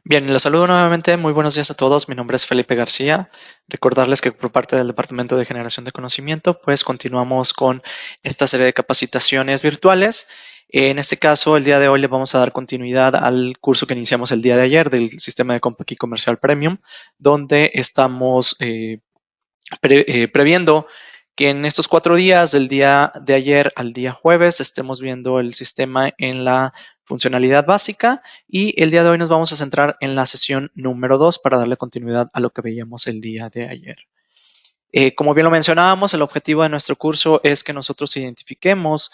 Bien, los saludo nuevamente. Muy buenos días a todos. Mi nombre es Felipe García. Recordarles que por parte del Departamento de Generación de Conocimiento, pues continuamos con esta serie de capacitaciones virtuales. En este caso, el día de hoy le vamos a dar continuidad al curso que iniciamos el día de ayer del sistema de Compaq Comercial Premium, donde estamos previendo que en estos 4 días, del día de ayer al día jueves, estemos viendo el sistema en la funcionalidad básica y el día de hoy nos vamos a centrar en la sesión número 2 para darle continuidad a lo que veíamos el día de ayer. Como bien lo mencionábamos, el objetivo de nuestro curso es que nosotros identifiquemos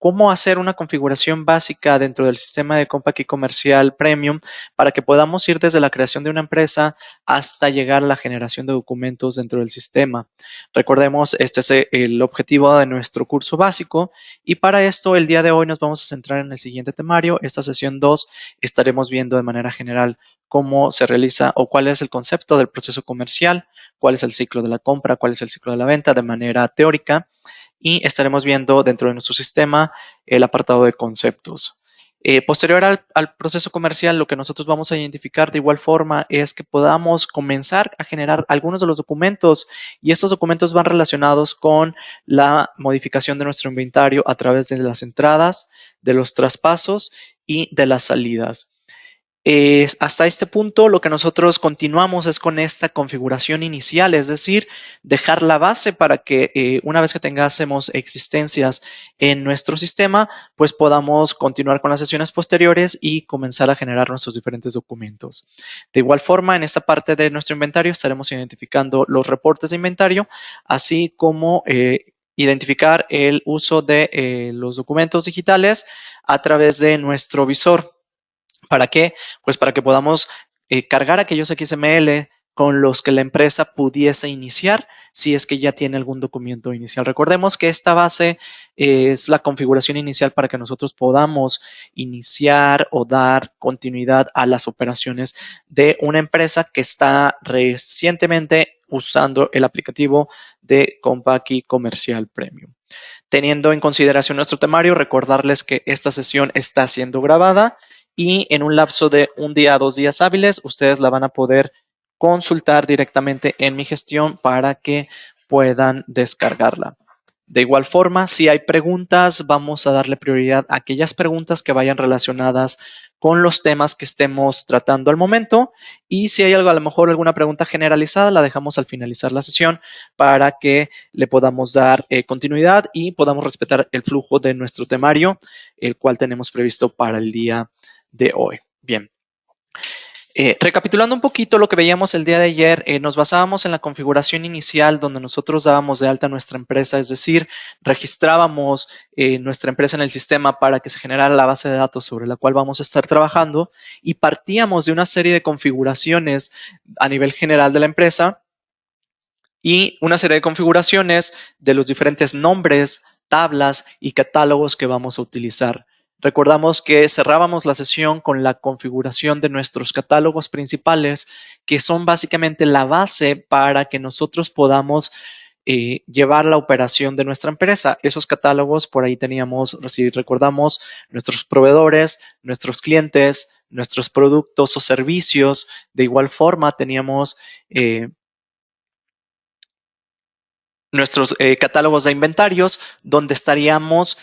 cómo hacer una configuración básica dentro del sistema de Compaq Comercial Premium para que podamos ir desde la creación de una empresa hasta llegar a la generación de documentos dentro del sistema. Recordemos, este es el objetivo de nuestro curso básico y para esto el día de hoy nos vamos a centrar en el siguiente temario. Esta sesión 2 estaremos viendo de manera general cómo se realiza o cuál es el concepto del proceso comercial, cuál es el ciclo de la compra, cuál es el ciclo de la venta de manera teórica y estaremos viendo dentro de nuestro sistema el apartado de conceptos. Posterior al proceso comercial, lo que nosotros vamos a identificar de igual forma es que podamos comenzar a generar algunos de los documentos y estos documentos van relacionados con la modificación de nuestro inventario a través de las entradas, de los traspasos y de las salidas. Hasta este punto lo que nosotros continuamos es con esta configuración inicial, es decir, dejar la base para que una vez que tengásemos existencias en nuestro sistema, pues podamos continuar con las sesiones posteriores y comenzar a generar nuestros diferentes documentos. De igual forma, en esta parte de nuestro inventario estaremos identificando los reportes de inventario, así como identificar el uso de los documentos digitales a través de nuestro visor. ¿Para qué? Pues para que podamos cargar aquellos XML con los que la empresa pudiese iniciar si es que ya tiene algún documento inicial. Recordemos que esta base es la configuración inicial para que nosotros podamos iniciar o dar continuidad a las operaciones de una empresa que está recientemente usando el aplicativo de Compaq Comercial Premium. Teniendo en consideración nuestro temario, recordarles que esta sesión está siendo grabada y en un lapso de un día a 2 días hábiles, ustedes la van a poder consultar directamente en mi gestión para que puedan descargarla. De igual forma, si hay preguntas, vamos a darle prioridad a aquellas preguntas que vayan relacionadas con los temas que estemos tratando al momento. Y si hay algo, a lo mejor alguna pregunta generalizada, la dejamos al finalizar la sesión para que le podamos dar continuidad y podamos respetar el flujo de nuestro temario, el cual tenemos previsto para el día de hoy. Bien. Recapitulando un poquito lo que veíamos el día de ayer, nos basábamos en la configuración inicial donde nosotros dábamos de alta nuestra empresa, es decir, registrábamos nuestra empresa en el sistema para que se generara la base de datos sobre la cual vamos a estar trabajando y partíamos de una serie de configuraciones a nivel general de la empresa y una serie de configuraciones de los diferentes nombres, tablas y catálogos que vamos a utilizar. Recordamos que cerrábamos la sesión con la configuración de nuestros catálogos principales, que son básicamente la base para que nosotros podamos llevar la operación de nuestra empresa. Esos catálogos, por ahí teníamos, si recordamos, nuestros proveedores, nuestros clientes, nuestros productos o servicios. De igual forma, teníamos nuestros catálogos de inventarios, donde estaríamos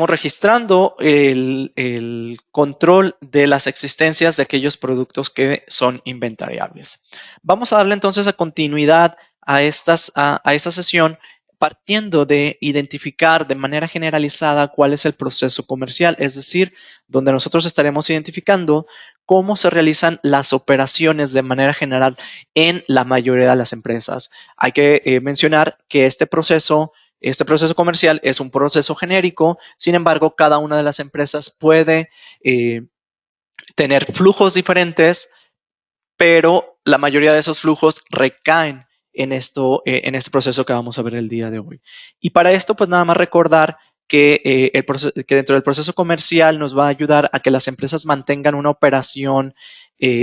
registrando el control de las existencias de aquellos productos que son inventariables. Vamos a darle entonces a continuidad a esta sesión partiendo de identificar de manera generalizada cuál es el proceso comercial, es decir, donde nosotros estaremos identificando cómo se realizan las operaciones de manera general en la mayoría de las empresas. Hay que mencionar que este proceso comercial es un proceso genérico, sin embargo, cada una de las empresas puede tener flujos diferentes, pero la mayoría de esos flujos recaen en este proceso que vamos a ver el día de hoy. Y para esto, pues nada más recordar que dentro del proceso comercial nos va a ayudar a que las empresas mantengan una operación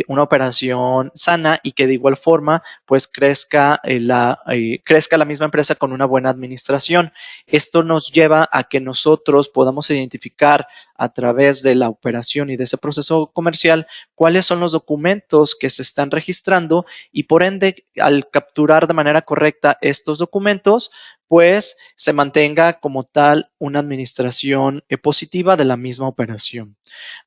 una operación sana y que de igual forma pues crezca la misma empresa con una buena administración. Esto nos lleva a que nosotros podamos identificar a través de la operación y de ese proceso comercial cuáles son los documentos que se están registrando y por ende al capturar de manera correcta estos documentos pues se mantenga como tal una administración positiva de la misma operación.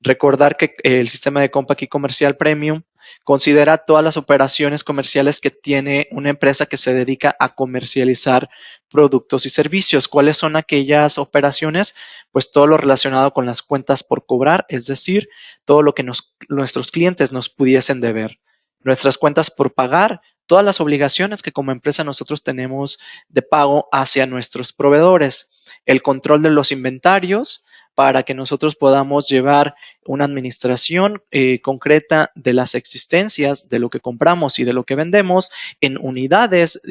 Recordar que el sistema de compra aquí comercial premium considera todas las operaciones comerciales que tiene una empresa que se dedica a comercializar productos y servicios. ¿Cuáles son aquellas operaciones? Pues todo lo relacionado con las cuentas por cobrar, es decir, todo lo que nuestros clientes nos pudiesen deber. Nuestras cuentas por pagar, todas las obligaciones que como empresa nosotros tenemos de pago hacia nuestros proveedores, el control de los inventarios para que nosotros podamos llevar una administración concreta de las existencias, de lo que compramos y de lo que vendemos en unidades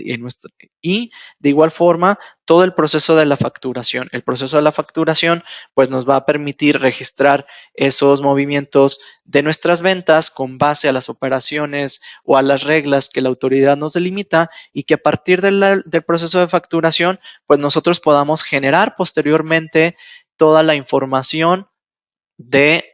y de igual forma todo el proceso de la facturación. El proceso de la facturación pues nos va a permitir registrar esos movimientos de nuestras ventas con base a las operaciones o a las reglas que la autoridad nos delimita y que a partir del proceso de facturación pues nosotros podamos generar posteriormente toda la información de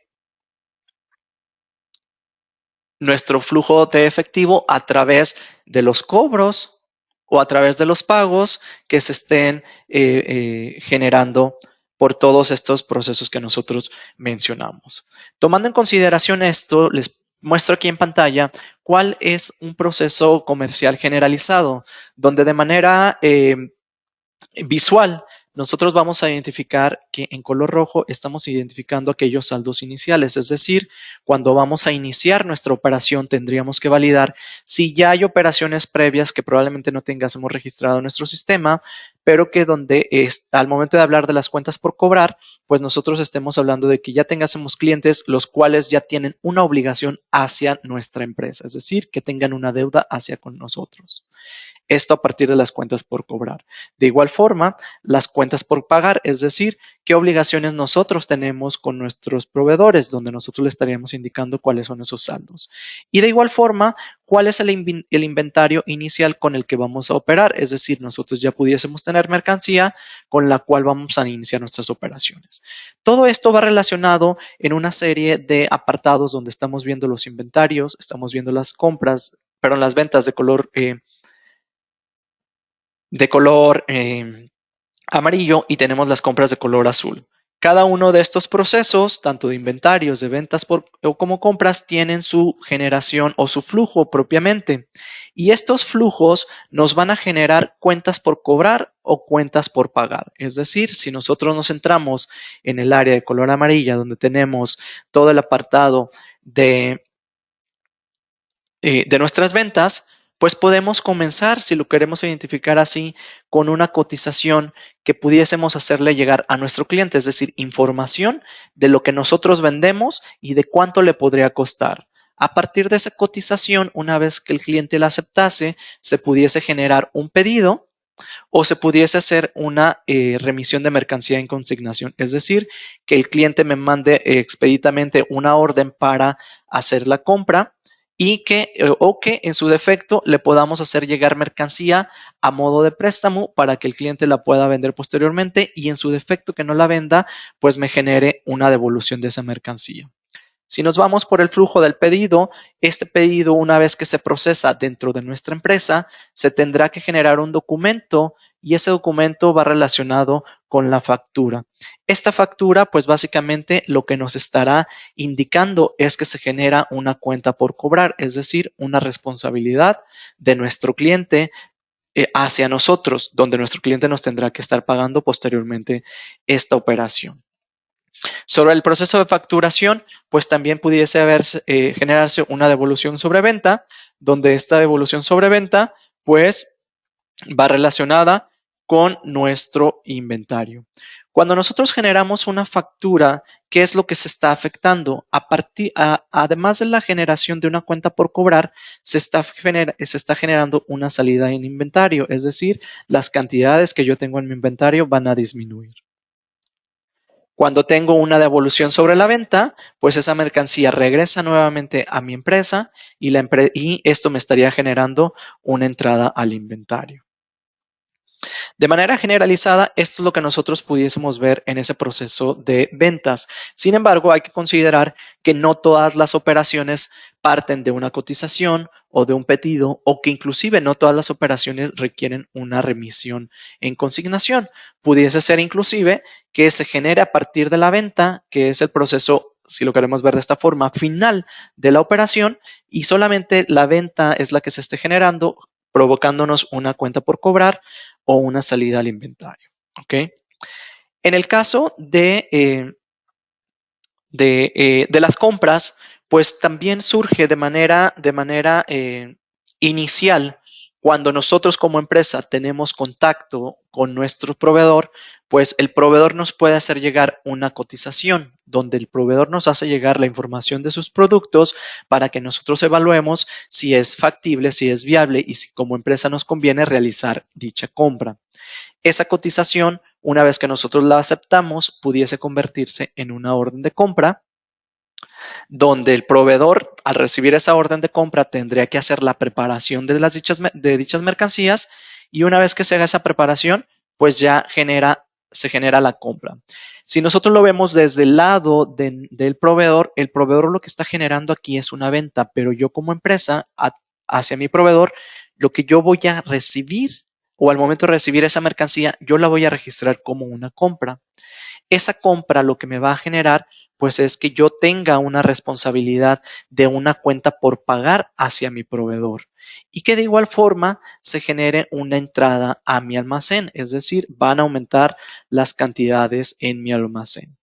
nuestro flujo de efectivo a través de los cobros o a través de los pagos que se estén generando por todos estos procesos que nosotros mencionamos. Tomando en consideración esto, les muestro aquí en pantalla cuál es un proceso comercial generalizado, donde de manera visual, nosotros vamos a identificar que en color rojo estamos identificando aquellos saldos iniciales, es decir, cuando vamos a iniciar nuestra operación tendríamos que validar si ya hay operaciones previas que probablemente no tengamos registrado en nuestro sistema, pero que donde al momento de hablar de las cuentas por cobrar, pues nosotros estemos hablando de que ya tengásemos clientes los cuales ya tienen una obligación hacia nuestra empresa, es decir, que tengan una deuda hacia con nosotros. Esto a partir de las cuentas por cobrar. De igual forma, las cuentas por pagar, es decir, qué obligaciones nosotros tenemos con nuestros proveedores, donde nosotros le estaríamos indicando cuáles son esos saldos. Y de igual forma, cuál es el inventario inicial con el que vamos a operar, es decir, nosotros ya pudiésemos tener mercancía con la cual vamos a iniciar nuestras operaciones. Todo esto va relacionado en una serie de apartados donde estamos viendo los inventarios, estamos viendo las compras, perdón, las ventas de color amarillo y tenemos las compras de color azul. Cada uno de estos procesos, tanto de inventarios, de ventas o como compras, tienen su generación o su flujo propiamente. Y estos flujos nos van a generar cuentas por cobrar o cuentas por pagar. Es decir, si nosotros nos centramos en el área de color amarilla, donde tenemos todo el apartado de nuestras ventas, pues podemos comenzar, si lo queremos identificar así, con una cotización que pudiésemos hacerle llegar a nuestro cliente, es decir, información de lo que nosotros vendemos y de cuánto le podría costar. A partir de esa cotización, una vez que el cliente la aceptase, se pudiese generar un pedido o se pudiese hacer una remisión de mercancía en consignación, es decir, que el cliente me mande expeditamente una orden para hacer la compra y que en su defecto le podamos hacer llegar mercancía a modo de préstamo para que el cliente la pueda vender posteriormente y en su defecto que no la venda, pues me genere una devolución de esa mercancía. Si nos vamos por el flujo del pedido, este pedido, una vez que se procesa dentro de nuestra empresa, se tendrá que generar un documento y ese documento va relacionado con la factura. Esta factura, pues básicamente lo que nos estará indicando es que se genera una cuenta por cobrar, es decir, una responsabilidad de nuestro cliente hacia nosotros, donde nuestro cliente nos tendrá que estar pagando posteriormente esta operación. Sobre el proceso de facturación, pues también pudiese generarse una devolución sobre venta, donde esta devolución sobre venta, pues va relacionada con nuestro inventario. Cuando nosotros generamos una factura, ¿qué es lo que se está afectando? Además de la generación de una cuenta por cobrar, se está generando una salida en inventario, es decir, las cantidades que yo tengo en mi inventario van a disminuir. Cuando tengo una devolución sobre la venta, pues esa mercancía regresa nuevamente a mi empresa y esto me estaría generando una entrada al inventario. De manera generalizada, esto es lo que nosotros pudiésemos ver en ese proceso de ventas. Sin embargo, hay que considerar que no todas las operaciones parten de una cotización o de un pedido, o que inclusive no todas las operaciones requieren una remisión en consignación. Pudiese ser inclusive que se genere a partir de la venta, que es el proceso, si lo queremos ver de esta forma, final de la operación, y solamente la venta es la que se esté generando, provocándonos una cuenta por cobrar o una salida al inventario. ¿Ok? En el caso de las compras, pues también surge de manera inicial cuando nosotros como empresa tenemos contacto con nuestro proveedor, pues el proveedor nos puede hacer llegar una cotización donde el proveedor nos hace llegar la información de sus productos para que nosotros evaluemos si es factible, si es viable y si como empresa nos conviene realizar dicha compra. Esa cotización, una vez que nosotros la aceptamos, pudiese convertirse en una orden de compra, donde el proveedor, al recibir esa orden de compra, tendría que hacer la preparación de dichas mercancías, y una vez que se haga esa preparación, pues ya se genera la compra. Si nosotros lo vemos desde el lado del proveedor, el proveedor lo que está generando aquí es una venta, pero yo como empresa, hacia mi proveedor, lo que yo voy a recibir o al momento de recibir esa mercancía, yo la voy a registrar como una compra. Esa compra lo que me va a generar, pues es que yo tenga una responsabilidad de una cuenta por pagar hacia mi proveedor y que de igual forma se genere una entrada a mi almacén, es decir, van a aumentar las cantidades en mi almacén.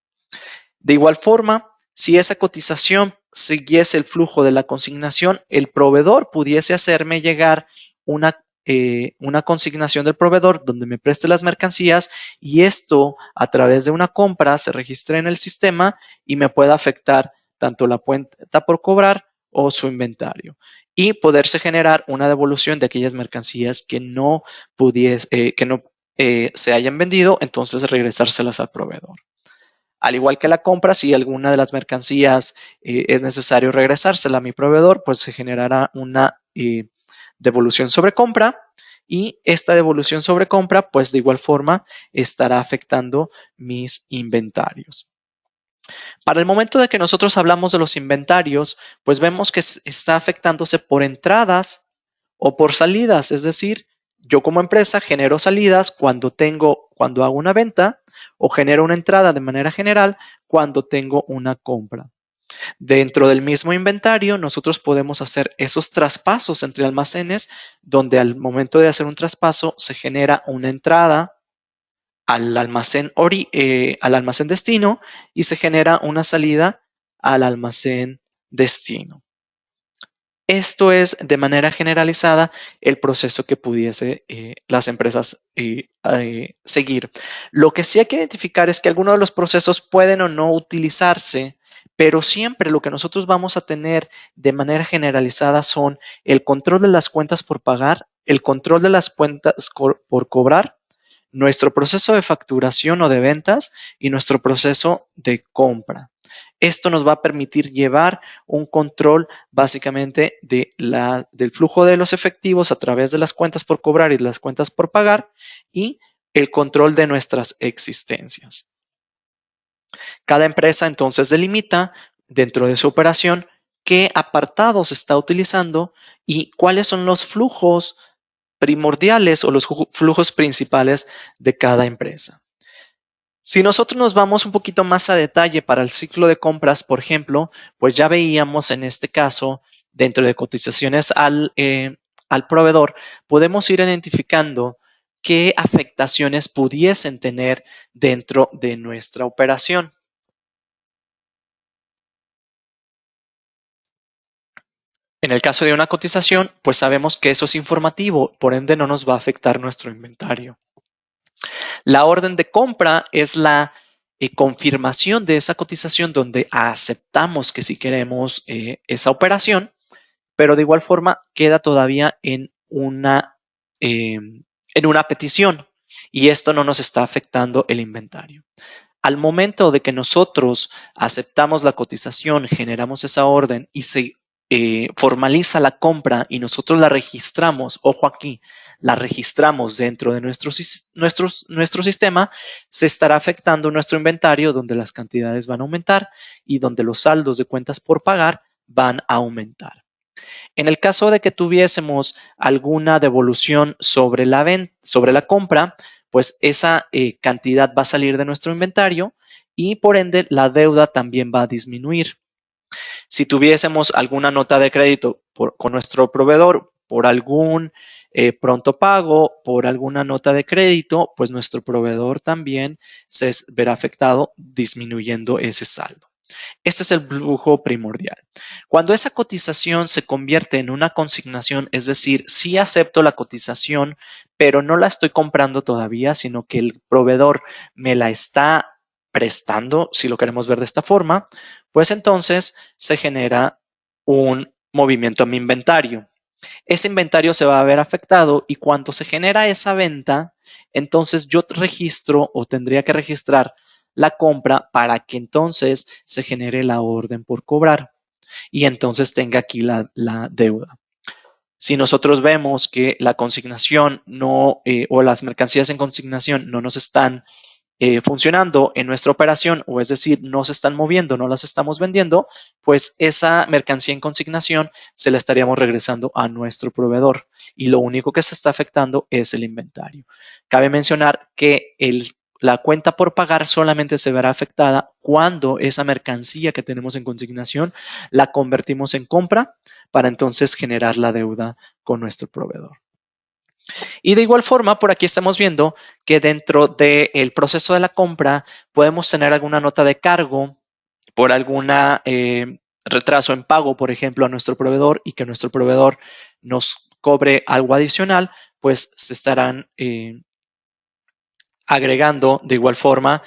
De igual forma, si esa cotización siguiese el flujo de la consignación, el proveedor pudiese hacerme llegar una consignación del proveedor donde me preste las mercancías, y esto a través de una compra se registre en el sistema y me pueda afectar tanto la cuenta por cobrar o su inventario, y poderse generar una devolución de aquellas mercancías que no se hayan vendido, entonces regresárselas al proveedor. Al igual que la compra, si alguna de las mercancías es necesario regresársela a mi proveedor, pues se generará una devolución sobre compra, y esta devolución sobre compra, pues de igual forma estará afectando mis inventarios. Para el momento de que nosotros hablamos de los inventarios, pues vemos que está afectándose por entradas o por salidas, es decir, yo como empresa genero salidas cuando hago una venta, o genero una entrada de manera general cuando tengo una compra. Dentro del mismo inventario, nosotros podemos hacer esos traspasos entre almacenes, donde al momento de hacer un traspaso se genera una entrada al almacén destino, y se genera una salida al almacén destino. Esto es de manera generalizada el proceso que pudiese las empresas seguir. Lo que sí hay que identificar es que algunos de los procesos pueden o no utilizarse, pero siempre lo que nosotros vamos a tener de manera generalizada son el control de las cuentas por pagar, el control de las cuentas por cobrar, nuestro proceso de facturación o de ventas y nuestro proceso de compra. Esto nos va a permitir llevar un control básicamente del flujo de los efectivos a través de las cuentas por cobrar y las cuentas por pagar, y el control de nuestras existencias. Cada empresa entonces delimita dentro de su operación qué apartados está utilizando y cuáles son los flujos primordiales o los flujos principales de cada empresa. Si nosotros nos vamos un poquito más a detalle para el ciclo de compras, por ejemplo, pues ya veíamos en este caso, dentro de cotizaciones al proveedor, podemos ir identificando qué afectaciones pudiesen tener dentro de nuestra operación. En el caso de una cotización, pues sabemos que eso es informativo, por ende no nos va a afectar nuestro inventario. La orden de compra es la confirmación de esa cotización, donde aceptamos que si queremos esa operación, pero de igual forma queda todavía en una petición, y esto no nos está afectando el inventario. Al momento de que nosotros aceptamos la cotización, generamos esa orden y se formaliza la compra y nosotros la registramos, ojo aquí, la registramos dentro de nuestro sistema, se estará afectando nuestro inventario donde las cantidades van a aumentar y donde los saldos de cuentas por pagar van a aumentar. En el caso de que tuviésemos alguna devolución sobre la compra, pues esa cantidad va a salir de nuestro inventario y por ende la deuda también va a disminuir. Si tuviésemos alguna nota de crédito con nuestro proveedor por algún pronto pago, por alguna nota de crédito, pues nuestro proveedor también se verá afectado disminuyendo ese saldo. Este es el flujo primordial. Cuando esa cotización se convierte en una consignación, es decir, sí acepto la cotización, pero no la estoy comprando todavía, sino que el proveedor me la está prestando, si lo queremos ver de esta forma, pues entonces se genera un movimiento a mi inventario. Ese inventario se va a ver afectado y cuando se genera esa venta, entonces yo registro o tendría que registrar la compra para que entonces se genere la orden por cobrar y entonces tenga aquí la deuda. Si nosotros vemos que la consignación no o las mercancías en consignación no nos están funcionando en nuestra operación, o es decir, no se están moviendo, no las estamos vendiendo, pues esa mercancía en consignación se la estaríamos regresando a nuestro proveedor y lo único que se está afectando es el inventario. Cabe mencionar que la cuenta por pagar solamente se verá afectada cuando esa mercancía que tenemos en consignación la convertimos en compra para entonces generar la deuda con nuestro proveedor. Y de igual forma, por aquí estamos viendo que dentro del proceso de la compra podemos tener alguna nota de cargo por alguna retraso en pago, por ejemplo, a nuestro proveedor y que nuestro proveedor nos cobre algo adicional, pues se estarán agregando de igual forma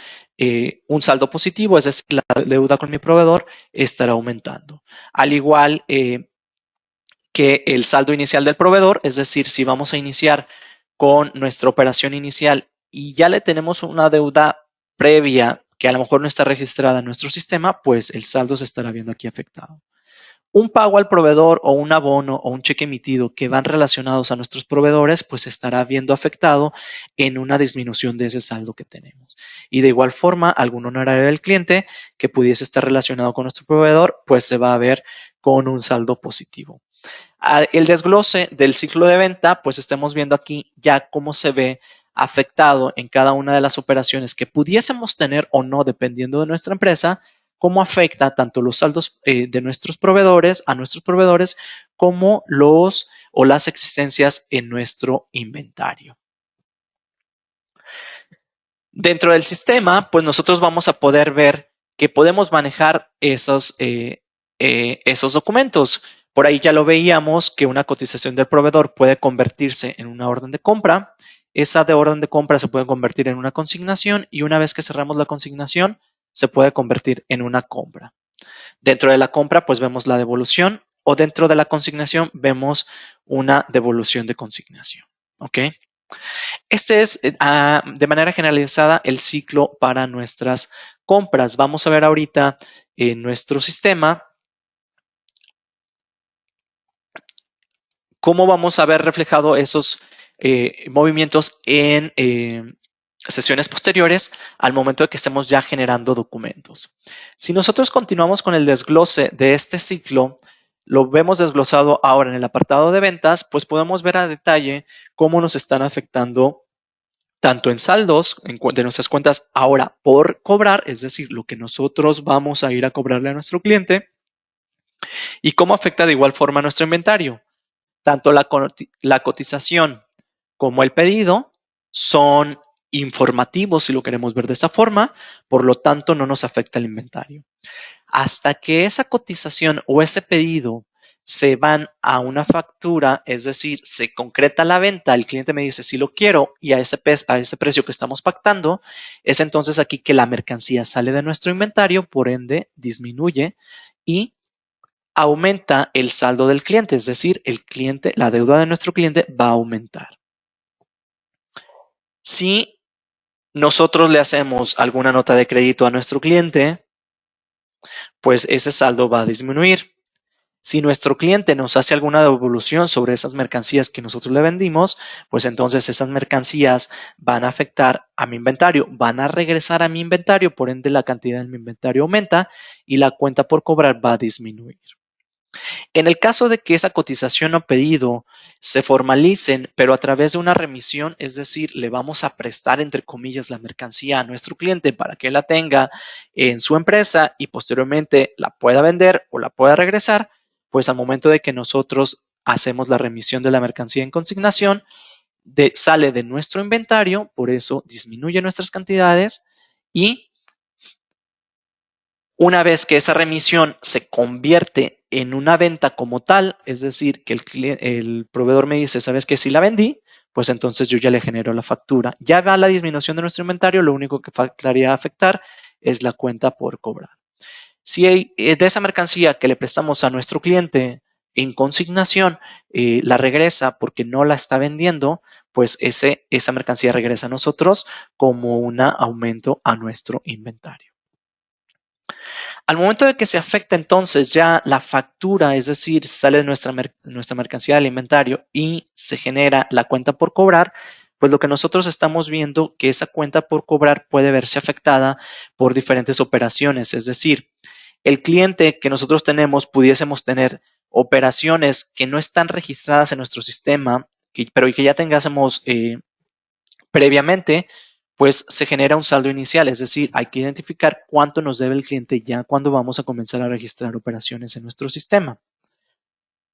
un saldo positivo, es decir, la deuda con mi proveedor estará aumentando. Al igual que el saldo inicial del proveedor, es decir, si vamos a iniciar con nuestra operación inicial y ya le tenemos una deuda previa que a lo mejor no está registrada en nuestro sistema, pues el saldo se estará viendo aquí afectado. Un pago al proveedor o un abono o un cheque emitido que van relacionados a nuestros proveedores, pues estará viendo afectado en una disminución de ese saldo que tenemos. Y de igual forma, algún honorario del cliente que pudiese estar relacionado con nuestro proveedor, pues se va a ver con un saldo positivo. El desglose del ciclo de venta, pues estamos viendo aquí ya cómo se ve afectado en cada una de las operaciones que pudiésemos tener o no dependiendo de nuestra empresa, cómo afecta tanto los saldos de nuestros proveedores a nuestros proveedores como los o las existencias en nuestro inventario. Dentro del sistema, pues nosotros vamos a poder ver que podemos manejar esos documentos. Por ahí ya lo veíamos que una cotización del proveedor puede convertirse en una orden de compra. Esa de orden de compra se puede convertir en una consignación y una vez que cerramos la consignación, se puede convertir en una compra. Dentro de la compra, pues vemos la devolución o dentro de la consignación vemos una devolución de consignación. ¿Ok? Este es de manera generalizada el ciclo para nuestras compras. Vamos a ver ahorita en nuestro sistema cómo vamos a ver reflejado esos movimientos en sesiones posteriores al momento de que estemos ya generando documentos. Si nosotros continuamos con el desglose de este ciclo, lo vemos desglosado ahora en el apartado de ventas, pues podemos ver a detalle cómo nos están afectando tanto en saldos de nuestras cuentas ahora por cobrar, es decir, lo que nosotros vamos a ir a cobrarle a nuestro cliente, y cómo afecta de igual forma a nuestro inventario. Tanto la cotización como el pedido son informativos, si lo queremos ver de esa forma, por lo tanto no nos afecta el inventario. Hasta que esa cotización o ese pedido se van a una factura, es decir, se concreta la venta, el cliente me dice si lo quiero y a ese precio que estamos pactando, es entonces aquí que la mercancía sale de nuestro inventario, por ende disminuye y aumenta el saldo del cliente, es decir, la deuda de nuestro cliente va a aumentar. Si nosotros le hacemos alguna nota de crédito a nuestro cliente, pues ese saldo va a disminuir. Si nuestro cliente nos hace alguna devolución sobre esas mercancías que nosotros le vendimos, pues entonces esas mercancías van a afectar a mi inventario, van a regresar a mi inventario, por ende la cantidad de mi inventario aumenta y la cuenta por cobrar va a disminuir. En el caso de que esa cotización o pedido se formalicen, pero a través de una remisión, es decir, le vamos a prestar, entre comillas, la mercancía a nuestro cliente para que la tenga en su empresa y posteriormente la pueda vender o la pueda regresar, pues al momento de que nosotros hacemos la remisión de la mercancía en consignación, sale de nuestro inventario, por eso disminuye nuestras cantidades y una vez que esa remisión se convierte en una venta como tal, es decir, que el proveedor me dice, ¿sabes qué? Si la vendí, pues entonces yo ya le genero la factura. Ya va la disminución de nuestro inventario, lo único que faltaría afectar es la cuenta por cobrar. Si hay, de esa mercancía que le prestamos a nuestro cliente en consignación, la regresa porque no la está vendiendo, pues esa mercancía regresa a nosotros como un aumento a nuestro inventario. Al momento de que se afecta entonces ya la factura, es decir, sale de nuestra mercancía del inventario y se genera la cuenta por cobrar, pues lo que nosotros estamos viendo que esa cuenta por cobrar puede verse afectada por diferentes operaciones, es decir, el cliente que nosotros tenemos pudiésemos tener operaciones que no están registradas en nuestro sistema, pero que ya tengásemos previamente, pues se genera un saldo inicial, es decir, hay que identificar cuánto nos debe el cliente ya cuando vamos a comenzar a registrar operaciones en nuestro sistema.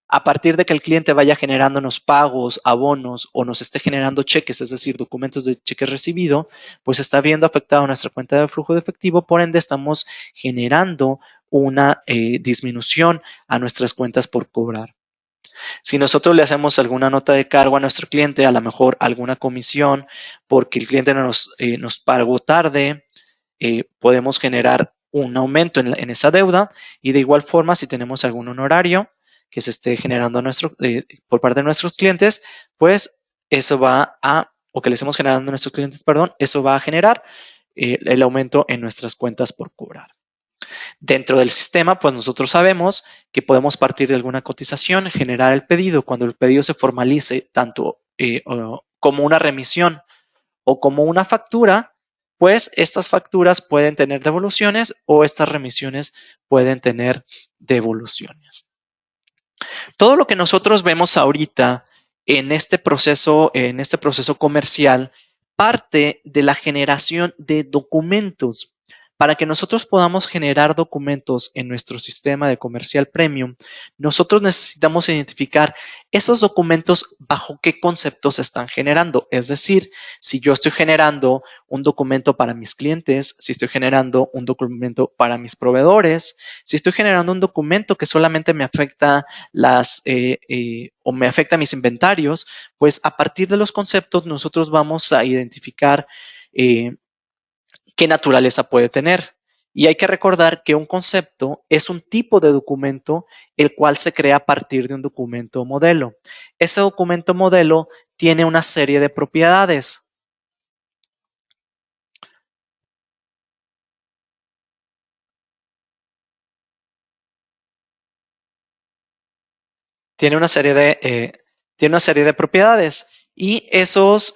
A partir de que el cliente vaya generándonos pagos, abonos o nos esté generando cheques, es decir, documentos de cheques recibido, pues está viendo afectado nuestra cuenta de flujo de efectivo, por ende estamos generando una disminución a nuestras cuentas por cobrar. Si nosotros le hacemos alguna nota de cargo a nuestro cliente, a lo mejor alguna comisión, porque el cliente nos pagó tarde, podemos generar un aumento en esa deuda y de igual forma si tenemos algún honorario que se esté generando por parte de nuestros clientes, pues eso va a, o que le estemos generando a nuestros clientes, perdón, eso va a generar el aumento en nuestras cuentas por cobrar. Dentro del sistema, pues nosotros sabemos que podemos partir de alguna cotización, generar el pedido. Cuando el pedido se formalice tanto como una remisión o como una factura, pues estas facturas pueden tener devoluciones o estas remisiones pueden tener devoluciones. Todo lo que nosotros vemos ahorita en este proceso comercial, parte de la generación de documentos. Para que nosotros podamos generar documentos en nuestro sistema de comercial premium, nosotros necesitamos identificar esos documentos bajo qué conceptos se están generando. Es decir, si yo estoy generando un documento para mis clientes, si estoy generando un documento para mis proveedores, si estoy generando un documento que solamente me afecta o me afecta a mis inventarios, pues a partir de los conceptos nosotros vamos a identificar eh, qué naturaleza puede tener. Y hay que recordar que un concepto es un tipo de documento el cual se crea a partir de un documento modelo. Ese documento modelo tiene una serie de propiedades. Tiene una serie de propiedades y esos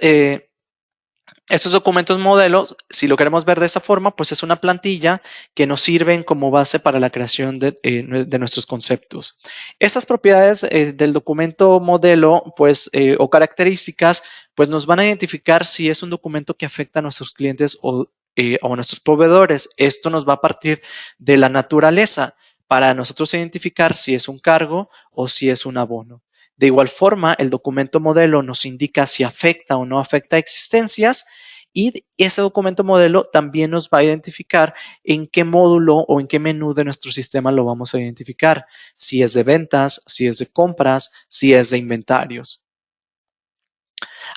documentos modelos, si lo queremos ver de esa forma, pues es una plantilla que nos sirven como base para la creación de nuestros conceptos. Esas propiedades del documento modelo, pues, o características, pues nos van a identificar si es un documento que afecta a nuestros clientes o a nuestros proveedores. Esto nos va a partir de la naturaleza para nosotros identificar si es un cargo o si es un abono. De igual forma, el documento modelo nos indica si afecta o no afecta a existencias y ese documento modelo también nos va a identificar en qué módulo o en qué menú de nuestro sistema lo vamos a identificar, si es de ventas, si es de compras, si es de inventarios.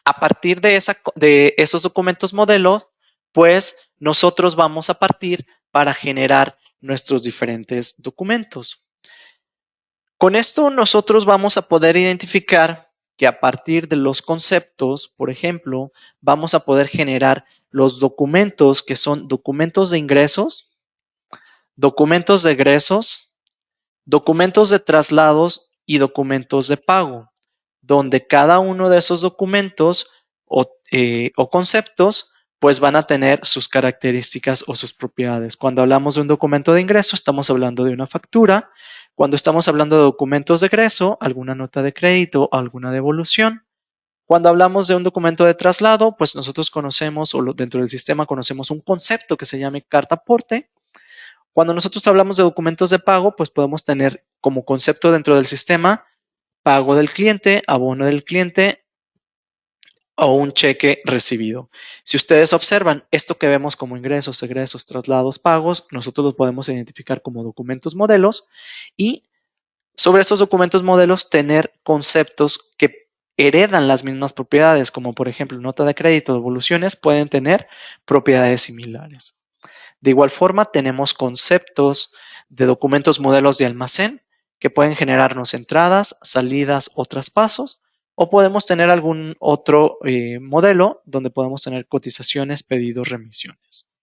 A partir de esos documentos modelos, pues nosotros vamos a partir para generar nuestros diferentes documentos. Con esto nosotros vamos a poder identificar que a partir de los conceptos, por ejemplo, vamos a poder generar los documentos que son documentos de ingresos, documentos de egresos, documentos de traslados y documentos de pago, donde cada uno de esos documentos o conceptos pues van a tener sus características o sus propiedades. Cuando hablamos de un documento de ingreso, estamos hablando de una factura. Cuando estamos hablando de documentos de egreso, alguna nota de crédito, alguna devolución. Cuando hablamos de un documento de traslado, pues nosotros conocemos, dentro del sistema conocemos un concepto que se llama carta aporte. Cuando nosotros hablamos de documentos de pago, pues podemos tener como concepto dentro del sistema pago del cliente, abono del cliente o un cheque recibido. Si ustedes observan esto que vemos como ingresos, egresos, traslados, pagos, nosotros los podemos identificar como documentos modelos y sobre estos documentos modelos tener conceptos que heredan las mismas propiedades, como por ejemplo nota de crédito, devoluciones, pueden tener propiedades similares. De igual forma, tenemos conceptos de documentos modelos de almacén que pueden generarnos entradas, salidas o traspasos, o podemos tener algún otro modelo donde podemos tener cotizaciones, pedidos, remisiones.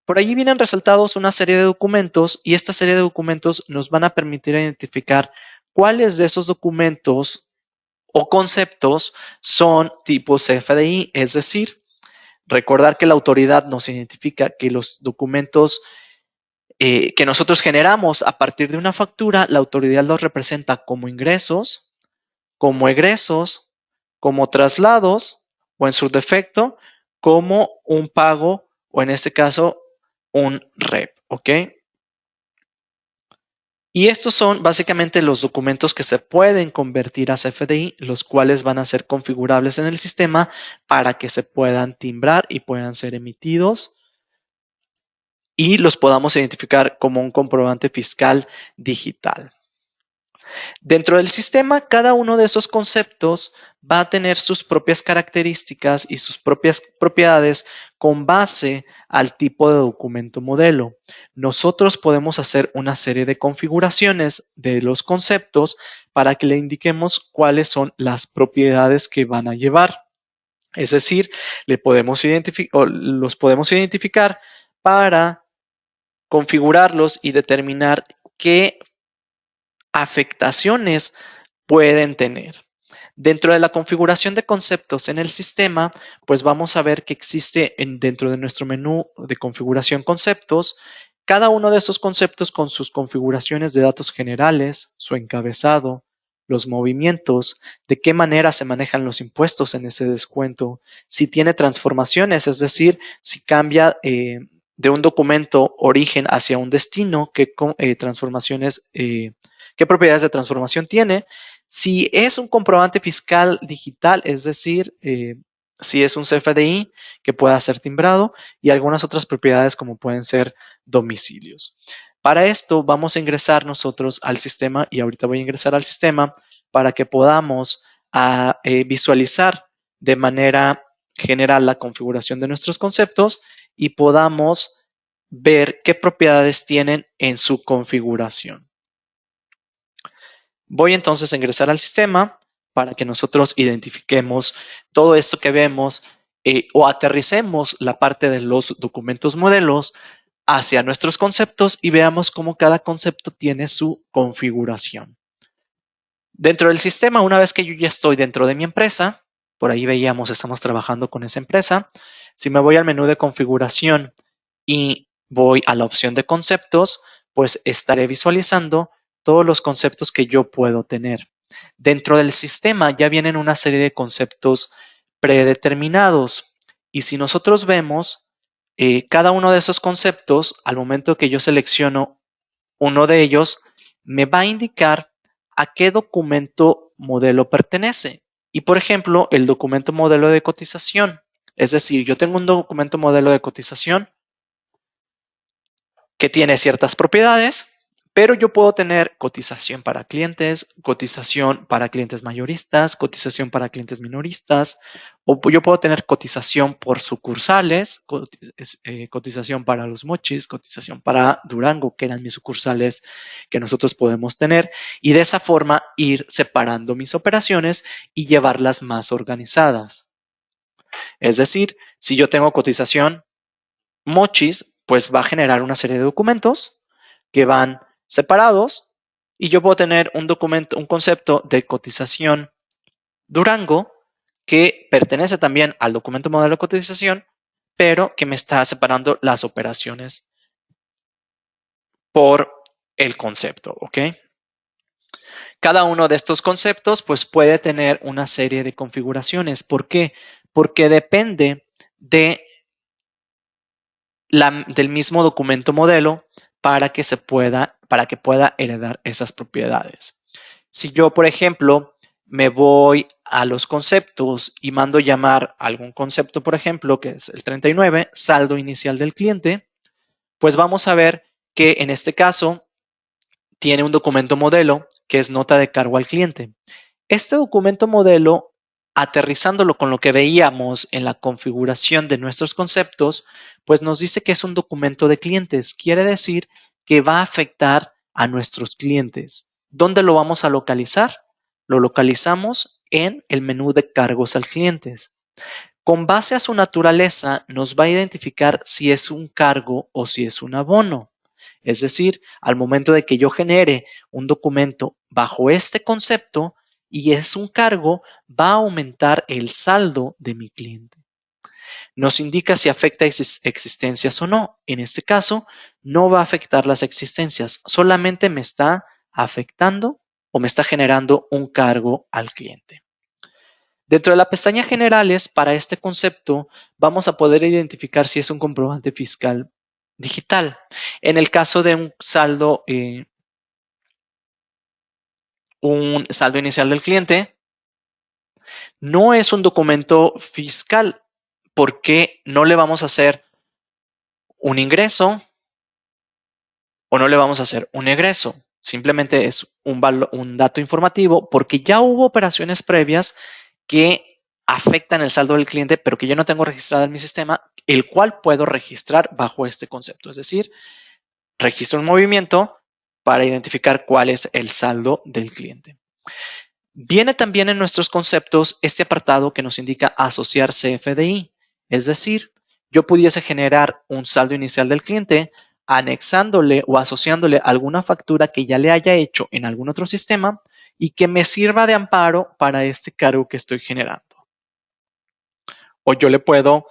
Por allí vienen resaltados una serie de documentos y esta serie de documentos nos van a permitir identificar cuáles de esos documentos o conceptos son tipos CFDI, es decir, recordar que la autoridad nos identifica que los documentos que nosotros generamos a partir de una factura, la autoridad los representa como ingresos, como egresos, como traslados o en su defecto como un pago o en este caso un REP, ¿ok? Y estos son básicamente los documentos que se pueden convertir a CFDI, los cuales van a ser configurables en el sistema para que se puedan timbrar y puedan ser emitidos y los podamos identificar como un comprobante fiscal digital. Dentro del sistema, cada uno de esos conceptos va a tener sus propias características y sus propias propiedades con base al tipo de documento modelo. Nosotros podemos hacer una serie de configuraciones de los conceptos para que le indiquemos cuáles son las propiedades que van a llevar. Es decir, los podemos identificar para configurarlos y determinar qué afectaciones pueden tener. Dentro de la configuración de conceptos en el sistema, pues vamos a ver que existe dentro de nuestro menú de configuración conceptos, cada uno de esos conceptos con sus configuraciones de datos generales, su encabezado, los movimientos, de qué manera se manejan los impuestos en ese descuento, si tiene transformaciones, es decir, si cambia de un documento origen hacia un destino, qué transformaciones, qué propiedades de transformación tiene. Si es un comprobante fiscal digital, es decir, si es un CFDI que pueda ser timbrado y algunas otras propiedades como pueden ser domicilios. Para esto vamos a ingresar nosotros al sistema y ahorita voy a ingresar al sistema para que podamos visualizar de manera general la configuración de nuestros conceptos y podamos ver qué propiedades tienen en su configuración. Voy entonces a ingresar al sistema para que nosotros identifiquemos todo esto que vemos o aterricemos la parte de los documentos modelos hacia nuestros conceptos y veamos cómo cada concepto tiene su configuración. Dentro del sistema, una vez que yo ya estoy dentro de mi empresa, por ahí veíamos, estamos trabajando con esa empresa. Si me voy al menú de configuración y voy a la opción de conceptos, pues estaré visualizando todos los conceptos que yo puedo tener. Dentro del sistema ya vienen una serie de conceptos predeterminados y si nosotros vemos cada uno de esos conceptos, al momento que yo selecciono uno de ellos, me va a indicar a qué documento modelo pertenece. Y por ejemplo, el documento modelo de cotización. Es decir, yo tengo un documento modelo de cotización que tiene ciertas propiedades, pero yo puedo tener cotización para clientes mayoristas, cotización para clientes minoristas, o yo puedo tener cotización por sucursales, cotización para los mochis, cotización para Durango, que eran mis sucursales que nosotros podemos tener, y de esa forma ir separando mis operaciones y llevarlas más organizadas. Es decir, si yo tengo cotización Mochis, pues va a generar una serie de documentos que van separados y yo puedo tener un documento, un concepto de cotización Durango que pertenece también al documento modelo de cotización, pero que me está separando las operaciones por el concepto, ¿ok? Cada uno de estos conceptos pues puede tener una serie de configuraciones. ¿Por qué? Porque depende de del mismo documento modelo para que pueda heredar esas propiedades. Si yo, por ejemplo, me voy a los conceptos y mando llamar algún concepto, por ejemplo, que es el 39, saldo inicial del cliente, pues vamos a ver que en este caso tiene un documento modelo que es nota de cargo al cliente. Este documento modelo, aterrizándolo con lo que veíamos en la configuración de nuestros conceptos, pues nos dice que es un documento de clientes. Quiere decir que va a afectar a nuestros clientes. ¿Dónde lo vamos a localizar? Lo localizamos en el menú de cargos al cliente. Con base a su naturaleza, nos va a identificar si es un cargo o si es un abono. Es decir, al momento de que yo genere un documento bajo este concepto y es un cargo, va a aumentar el saldo de mi cliente. Nos indica si afecta existencias o no. En este caso, no va a afectar las existencias, solamente me está afectando o me está generando un cargo al cliente. Dentro de la pestaña Generales, para este concepto, vamos a poder identificar si es un comprobante fiscal digital. En el caso de un saldo inicial del cliente, no es un documento fiscal porque no le vamos a hacer un ingreso o no le vamos a hacer un egreso. Simplemente es un dato informativo porque ya hubo operaciones previas que afectan el saldo del cliente, pero que yo no tengo registrada en mi sistema, el cual puedo registrar bajo este concepto. Es decir, registro un movimiento para identificar cuál es el saldo del cliente. Viene también en nuestros conceptos este apartado que nos indica asociar CFDI. Es decir, yo pudiese generar un saldo inicial del cliente anexándole o asociándole alguna factura que ya le haya hecho en algún otro sistema y que me sirva de amparo para este cargo que estoy generando. O yo le puedo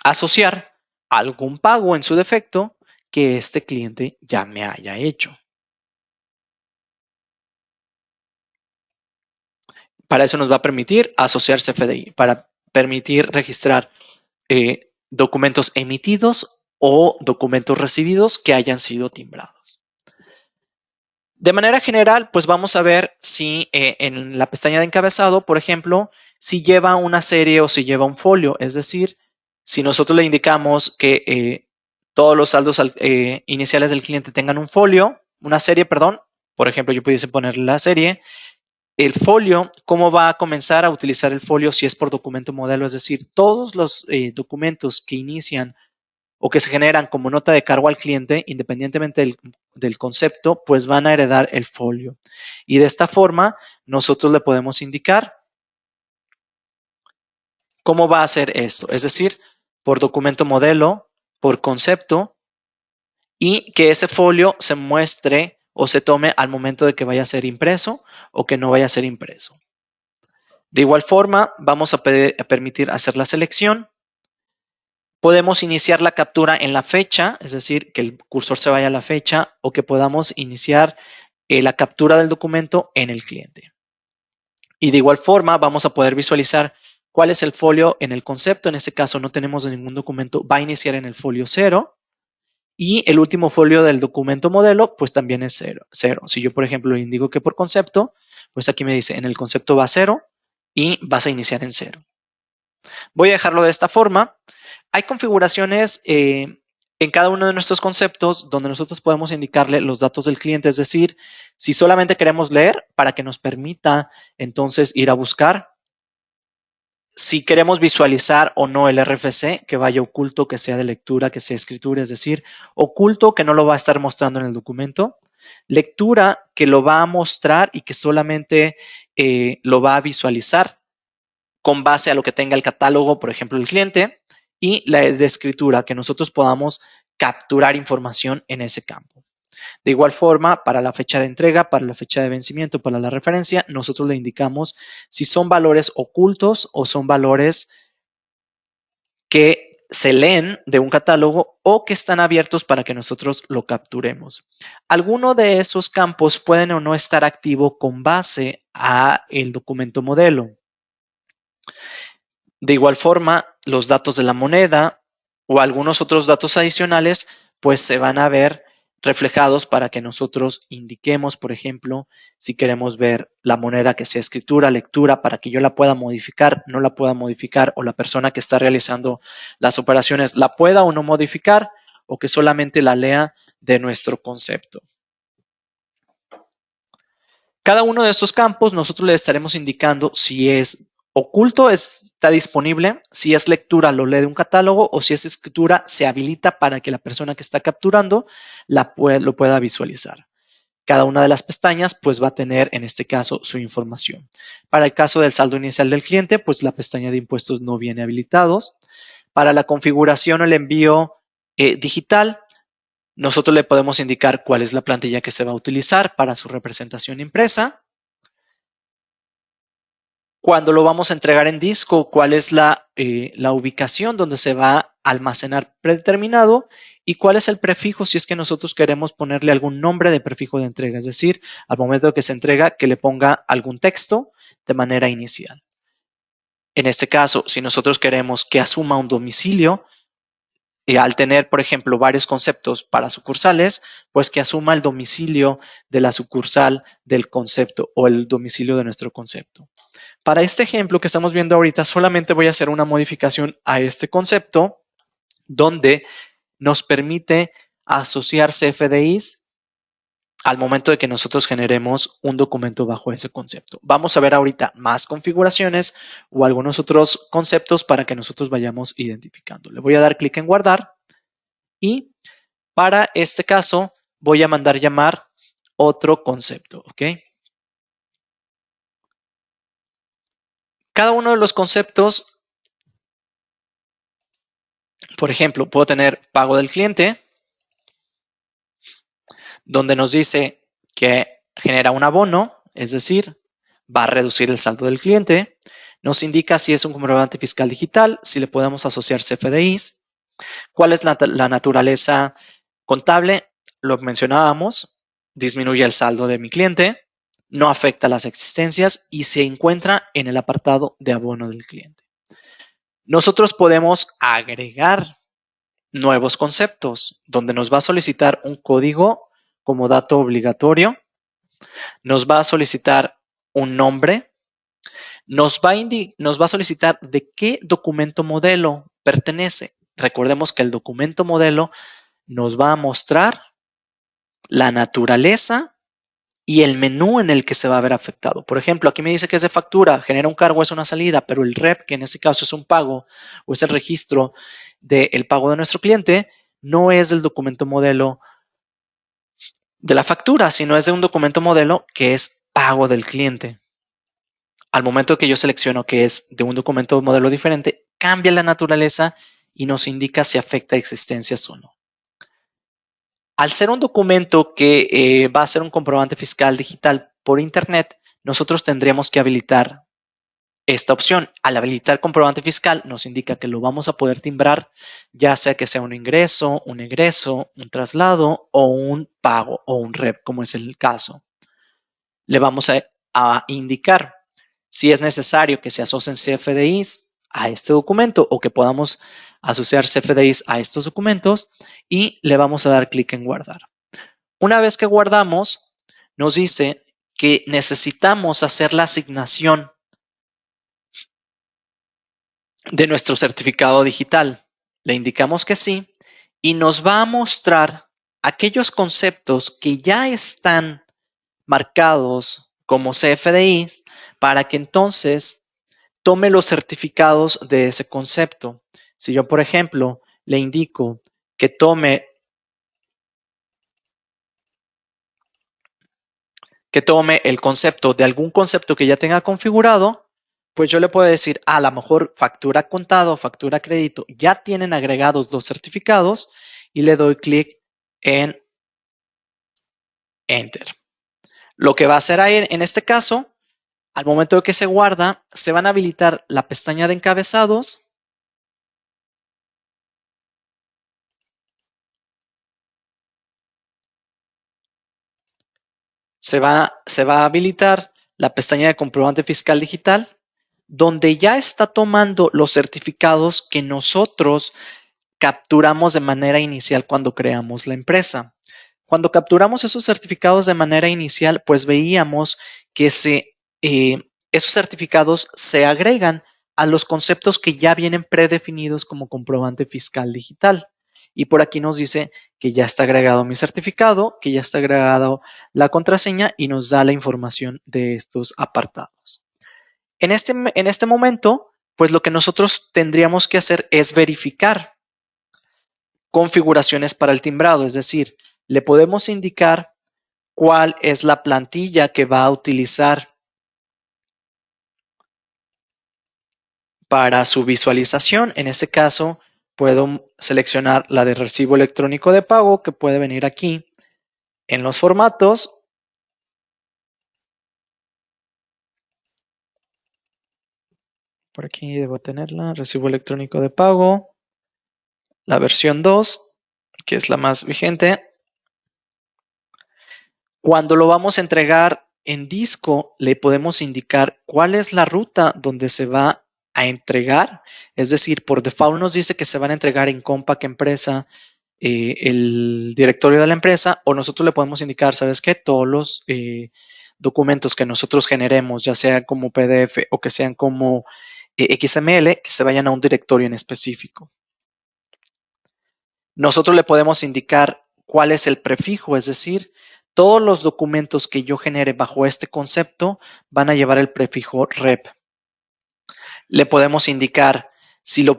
asociar algún pago en su defecto que este cliente ya me haya hecho. Para eso nos va a permitir asociar CFDI, para permitir registrar documentos emitidos o documentos recibidos que hayan sido timbrados. De manera general, pues vamos a ver si en la pestaña de encabezado, por ejemplo, si lleva una serie o si lleva un folio. Es decir, si nosotros le indicamos que todos los saldos iniciales del cliente tengan un folio, una serie, perdón, por ejemplo, yo pudiese ponerle la serie. El folio, ¿cómo va a comenzar a utilizar el folio si es por documento modelo? Es decir, todos los documentos que inician o que se generan como nota de cargo al cliente, independientemente del concepto, pues van a heredar el folio. Y de esta forma, nosotros le podemos indicar cómo va a hacer esto. Es decir, por documento modelo, por concepto, y que ese folio se muestre o se tome al momento de que vaya a ser impreso o que no vaya a ser impreso. De igual forma, vamos a permitir hacer la selección. Podemos iniciar la captura en la fecha, es decir, que el cursor se vaya a la fecha o que podamos iniciar la captura del documento en el cliente. Y de igual forma, vamos a poder visualizar cuál es el folio en el concepto. En este caso, no tenemos ningún documento, va a iniciar en el folio 0. Y el último folio del documento modelo, pues también es 0. Si yo, por ejemplo, le indico que por concepto, pues aquí me dice, en el concepto va a 0 y vas a iniciar en 0. Voy a dejarlo de esta forma. Hay configuraciones en cada uno de nuestros conceptos donde nosotros podemos indicarle los datos del cliente, es decir, si solamente queremos leer para que nos permita entonces ir a buscar. Si queremos visualizar o no el RFC, que vaya oculto, que sea de lectura, que sea escritura, es decir, oculto que no lo va a estar mostrando en el documento, lectura que lo va a mostrar y que solamente lo va a visualizar con base a lo que tenga el catálogo, por ejemplo, el cliente, y la de escritura, que nosotros podamos capturar información en ese campo. De igual forma, para la fecha de entrega, para la fecha de vencimiento, para la referencia, nosotros le indicamos si son valores ocultos o son valores que se leen de un catálogo o que están abiertos para que nosotros lo capturemos. Alguno de esos campos pueden o no estar activo con base a el documento modelo. De igual forma, los datos de la moneda o algunos otros datos adicionales, pues se van a ver reflejados para que nosotros indiquemos, por ejemplo, si queremos ver la moneda que sea escritura, lectura, para que yo la pueda modificar, no la pueda modificar, o la persona que está realizando las operaciones la pueda o no modificar, o que solamente la lea de nuestro concepto. Cada uno de estos campos nosotros le estaremos indicando si es oculto, está disponible, si es lectura lo lee de un catálogo o si es escritura se habilita para que la persona que está capturando lo pueda visualizar. Cada una de las pestañas pues va a tener en este caso su información. Para el caso del saldo inicial del cliente, pues la pestaña de impuestos no viene habilitados. Para la configuración o el envío digital, nosotros le podemos indicar cuál es la plantilla que se va a utilizar para su representación impresa. Cuando lo vamos a entregar en disco, cuál es la ubicación donde se va a almacenar predeterminado y cuál es el prefijo si es que nosotros queremos ponerle algún nombre de prefijo de entrega. Es decir, al momento de que se entrega, que le ponga algún texto de manera inicial. En este caso, si nosotros queremos que asuma un domicilio, al tener, por ejemplo, varios conceptos para sucursales, pues que asuma el domicilio de la sucursal del concepto o el domicilio de nuestro concepto. Para este ejemplo que estamos viendo ahorita, solamente voy a hacer una modificación a este concepto donde nos permite asociar CFDIs al momento de que nosotros generemos un documento bajo ese concepto. Vamos a ver ahorita más configuraciones o algunos otros conceptos para que nosotros vayamos identificando. Le voy a dar clic en guardar y para este caso voy a mandar llamar otro concepto, ¿ok? Cada uno de los conceptos, por ejemplo, puedo tener pago del cliente, donde nos dice que genera un abono, es decir, va a reducir el saldo del cliente. Nos indica si es un comprobante fiscal digital, si le podemos asociar CFDIs, cuál es la naturaleza contable, lo mencionábamos, disminuye el saldo de mi cliente, no afecta las existencias y se encuentra en el apartado de abono del cliente. Nosotros podemos agregar nuevos conceptos, donde nos va a solicitar un código como dato obligatorio, nos va a solicitar un nombre, nos va a solicitar de qué documento modelo pertenece. Recordemos que el documento modelo nos va a mostrar la naturaleza y el menú en el que se va a ver afectado. Por ejemplo, aquí me dice que es de factura, genera un cargo, es una salida, pero el REP, que en este caso es un pago o es el registro del pago de nuestro cliente, no es el documento modelo de la factura, sino es de un documento modelo que es pago del cliente. Al momento que yo selecciono que es de un documento modelo diferente, cambia la naturaleza y nos indica si afecta existencias o no. Al ser un documento que va a ser un comprobante fiscal digital por Internet, nosotros tendríamos que habilitar esta opción. Al habilitar comprobante fiscal nos indica que lo vamos a poder timbrar, ya sea que sea un ingreso, un egreso, un traslado o un pago o un REP, como es el caso. Le vamos a indicar si es necesario que se asocien CFDIs a este documento o que podamos asociar CFDIs a estos documentos y le vamos a dar clic en guardar. Una vez que guardamos, nos dice que necesitamos hacer la asignación de nuestro certificado digital. Le indicamos que sí y nos va a mostrar aquellos conceptos que ya están marcados como CFDIs para que entonces tome los certificados de ese concepto. Si yo, por ejemplo, le indico que tome el concepto de algún concepto que ya tenga configurado, pues yo le puedo decir, a lo mejor factura contado, factura crédito, ya tienen agregados los certificados y le doy clic en Enter. Lo que va a hacer ahí en este caso, al momento de que se guarda, se van a habilitar la pestaña de encabezados. Se va a habilitar la pestaña de comprobante fiscal digital, donde ya está tomando los certificados que nosotros capturamos de manera inicial cuando creamos la empresa. Cuando capturamos esos certificados de manera inicial, pues veíamos que esos certificados se agregan a los conceptos que ya vienen predefinidos como comprobante fiscal digital. Y por aquí nos dice que ya está agregado mi certificado, que ya está agregado la contraseña y nos da la información de estos apartados. En este momento, pues lo que nosotros tendríamos que hacer es verificar configuraciones para el timbrado, es decir, le podemos indicar cuál es la plantilla que va a utilizar para su visualización. En este caso, puedo seleccionar la de recibo electrónico de pago, que puede venir aquí en los formatos. Por aquí debo tenerla, recibo electrónico de pago, la versión 2, que es la más vigente. Cuando lo vamos a entregar en disco, le podemos indicar cuál es la ruta donde se va a entregar. Es decir, por default nos dice que se van a entregar en Compaq Empresa, el directorio de la empresa, o nosotros le podemos indicar, ¿sabes qué? Todos los documentos que nosotros generemos, ya sea como PDF o que sean como XML, que se vayan a un directorio en específico. Nosotros le podemos indicar cuál es el prefijo, es decir, todos los documentos que yo genere bajo este concepto van a llevar el prefijo rep. Le podemos indicar si lo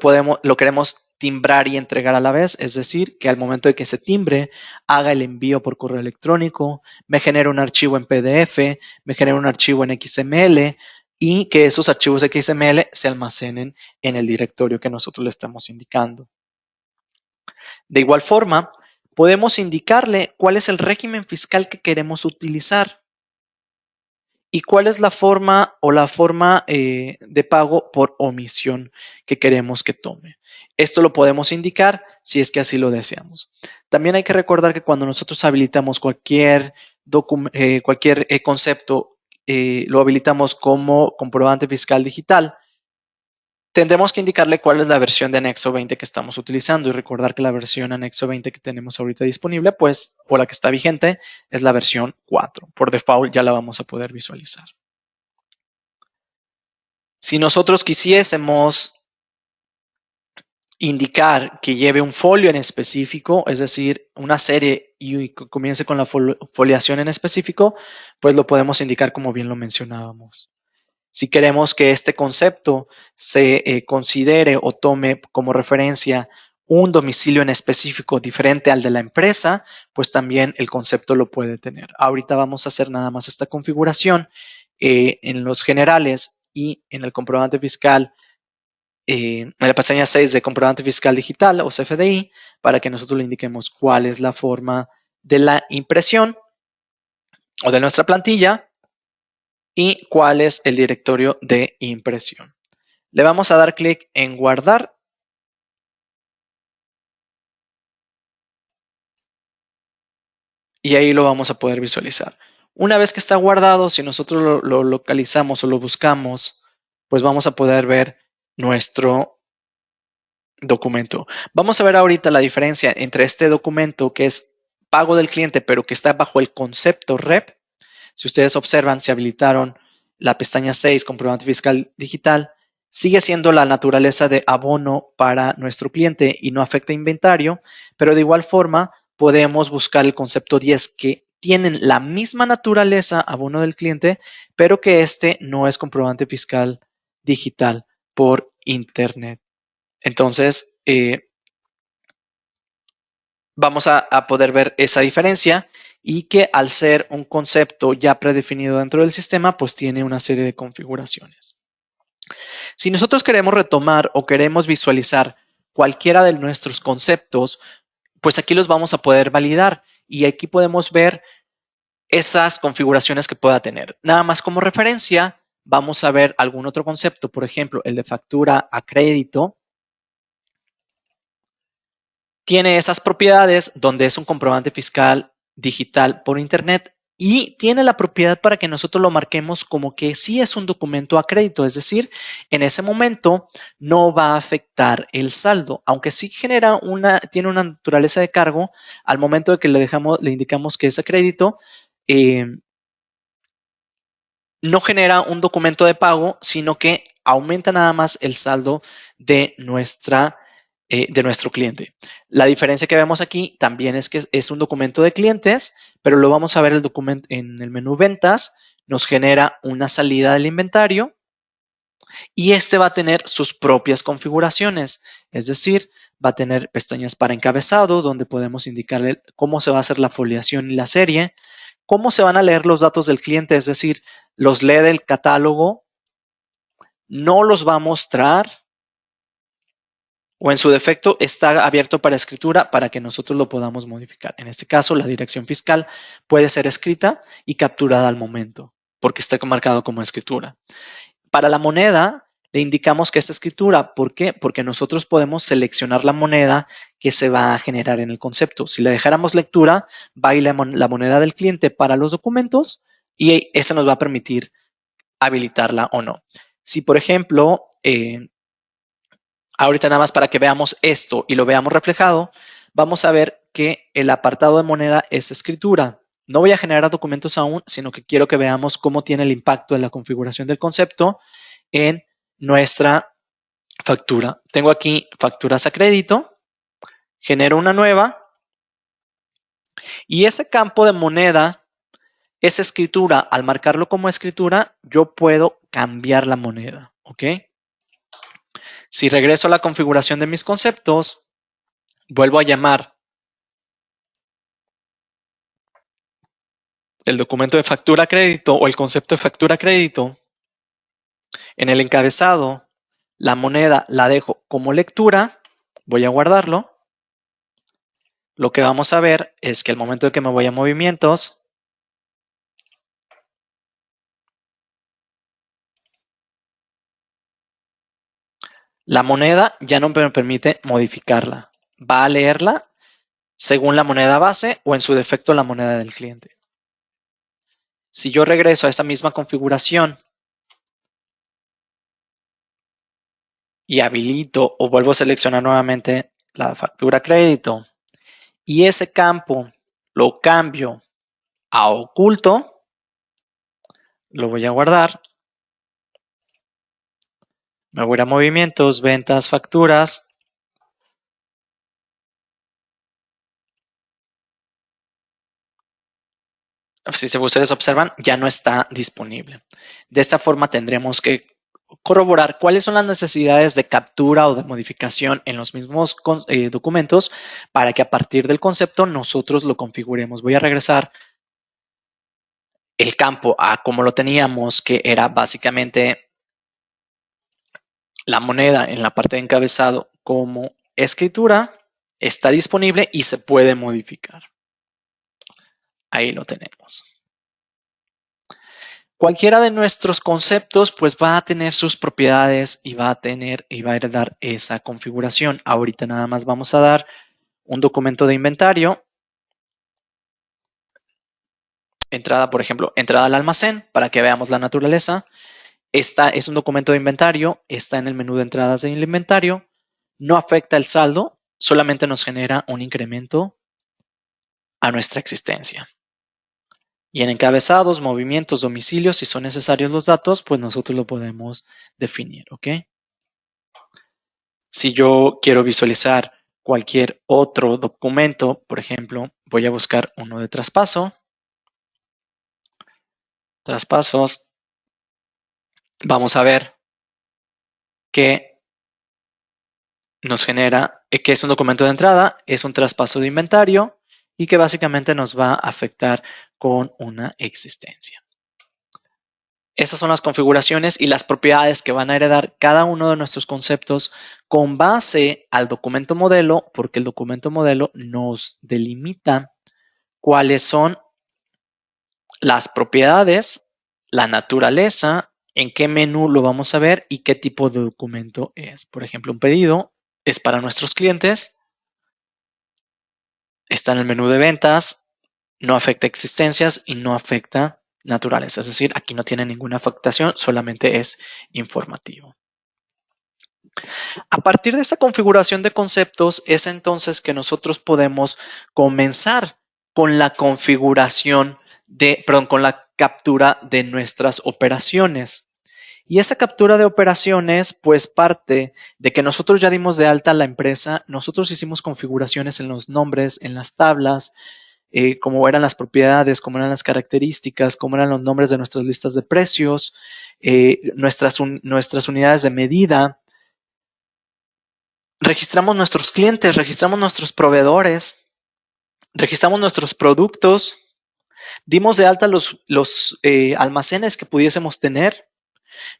queremos timbrar y entregar a la vez, es decir, que al momento de que se timbre, haga el envío por correo electrónico, me genere un archivo en PDF, me genere un archivo en XML y que esos archivos XML se almacenen en el directorio que nosotros le estamos indicando. De igual forma, podemos indicarle cuál es el régimen fiscal que queremos utilizar y cuál es la forma de pago por omisión que queremos que tome. Esto lo podemos indicar si es que así lo deseamos. También hay que recordar que cuando nosotros habilitamos cualquier concepto, lo habilitamos como comprobante fiscal digital, tendremos que indicarle cuál es la versión de anexo 20 que estamos utilizando y recordar que la versión anexo 20 que tenemos ahorita disponible, pues, o la que está vigente, es la versión 4. Por default ya la vamos a poder visualizar. Si nosotros quisiésemos indicar que lleve un folio en específico, es decir, una serie y comience con la foliación en específico, pues lo podemos indicar como bien lo mencionábamos. Si queremos que este concepto se considere o tome como referencia un domicilio en específico diferente al de la empresa, pues también el concepto lo puede tener. Ahorita vamos a hacer nada más esta configuración en los generales y en el comprobante fiscal, en la pestaña 6 de comprobante fiscal digital o CFDI, para que nosotros le indiquemos cuál es la forma de la impresión o de nuestra plantilla y cuál es el directorio de impresión. Le vamos a dar clic en guardar y ahí lo vamos a poder visualizar. Una vez que está guardado, si nosotros lo localizamos o lo buscamos, pues vamos a poder ver nuestro documento. Vamos a ver ahorita la diferencia entre este documento que es pago del cliente, pero que está bajo el concepto REP. Si ustedes observan, se habilitaron la pestaña 6, comprobante fiscal digital, sigue siendo la naturaleza de abono para nuestro cliente y no afecta inventario, pero de igual forma podemos buscar el concepto 10 que tienen la misma naturaleza abono del cliente, pero que este no es comprobante fiscal digital por internet. Entonces, vamos a poder ver esa diferencia y que al ser un concepto ya predefinido dentro del sistema, pues tiene una serie de configuraciones. Si nosotros queremos retomar o queremos visualizar cualquiera de nuestros conceptos, pues aquí los vamos a poder validar y aquí podemos ver esas configuraciones que pueda tener. Nada más como referencia, vamos a ver algún otro concepto, por ejemplo, el de factura a crédito. Tiene esas propiedades donde es un comprobante fiscal digital por Internet y tiene la propiedad para que nosotros lo marquemos como que sí es un documento a crédito, es decir, en ese momento no va a afectar el saldo, aunque sí tiene una naturaleza de cargo, al momento de que le indicamos que es a crédito, eh, no genera un documento de pago, sino que aumenta nada más el saldo de de nuestro cliente. La diferencia que vemos aquí también es que es un documento de clientes, pero lo vamos a ver el documento en el menú ventas, nos genera una salida del inventario y este va a tener sus propias configuraciones, es decir, va a tener pestañas para encabezado, donde podemos indicarle cómo se va a hacer la foliación y la serie, cómo se van a leer los datos del cliente, es decir, los lee del catálogo, no los va a mostrar o en su defecto está abierto para escritura para que nosotros lo podamos modificar. En este caso, la dirección fiscal puede ser escrita y capturada al momento porque está marcado como escritura. Para la moneda, le indicamos que es escritura. ¿Por qué? Porque nosotros podemos seleccionar la moneda que se va a generar en el concepto. Si le dejáramos lectura, va a ir la moneda del cliente para los documentos y esta nos va a permitir habilitarla o no. Si, por ejemplo, ahorita nada más para que veamos esto y lo veamos reflejado, vamos a ver que el apartado de moneda es escritura. No voy a generar documentos aún, sino que quiero que veamos cómo tiene el impacto en la configuración del concepto en nuestra factura. Tengo aquí facturas a crédito, genero una nueva y ese campo de moneda es escritura. Al marcarlo como escritura, yo puedo cambiar la moneda, ¿ok? Si regreso a la configuración de mis conceptos, vuelvo a llamar el documento de factura a crédito o el concepto de factura a crédito. En el encabezado, la moneda la dejo como lectura, voy a guardarlo. Lo que vamos a ver es que al momento de que me voy a movimientos, la moneda ya no me permite modificarla. Va a leerla según la moneda base o en su defecto la moneda del cliente. Si yo regreso a esa misma configuración y habilito o vuelvo a seleccionar nuevamente la factura a crédito y ese campo lo cambio a oculto, lo voy a guardar, me voy a movimientos, ventas, facturas. Si ustedes observan, ya no está disponible. De esta forma tendremos que corroborar cuáles son las necesidades de captura o de modificación en los mismos documentos para que a partir del concepto nosotros lo configuremos. Voy a regresar el campo a como lo teníamos, que era básicamente la moneda en la parte de encabezado como escritura. Está disponible y se puede modificar. Ahí lo tenemos. Cualquiera de nuestros conceptos pues va a tener sus propiedades y va a heredar esa configuración. Ahorita nada más vamos a dar un documento de inventario. Entrada, por ejemplo, entrada al almacén para que veamos la naturaleza. Esta es un documento de inventario, está en el menú de entradas del inventario, no afecta el saldo, solamente nos genera un incremento a nuestra existencia. Y en encabezados, movimientos, domicilios, si son necesarios los datos, pues nosotros lo podemos definir, ¿ok? Si yo quiero visualizar cualquier otro documento, por ejemplo, voy a buscar uno de traspaso. Traspasos. Vamos a ver que nos genera, que es un documento de entrada, es un traspaso de inventario y que básicamente nos va a afectar con una existencia. Esas son las configuraciones y las propiedades que van a heredar cada uno de nuestros conceptos con base al documento modelo, porque el documento modelo nos delimita cuáles son las propiedades, la naturaleza, en qué menú lo vamos a ver y qué tipo de documento es. Por ejemplo, un pedido es para nuestros clientes, está en el menú de ventas, no afecta existencias y no afecta naturaleza. Es decir, aquí no tiene ninguna afectación, solamente es informativo. A partir de esta configuración de conceptos es entonces que nosotros podemos comenzar con la configuración con la captura de nuestras operaciones. Y esa captura de operaciones, pues parte de que nosotros ya dimos de alta a la empresa, nosotros hicimos configuraciones en los nombres, en las tablas, cómo eran las propiedades, cómo eran las características, cómo eran los nombres de nuestras listas de precios, nuestras unidades de medida. Registramos nuestros clientes, registramos nuestros proveedores, registramos nuestros productos, dimos de alta los almacenes que pudiésemos tener,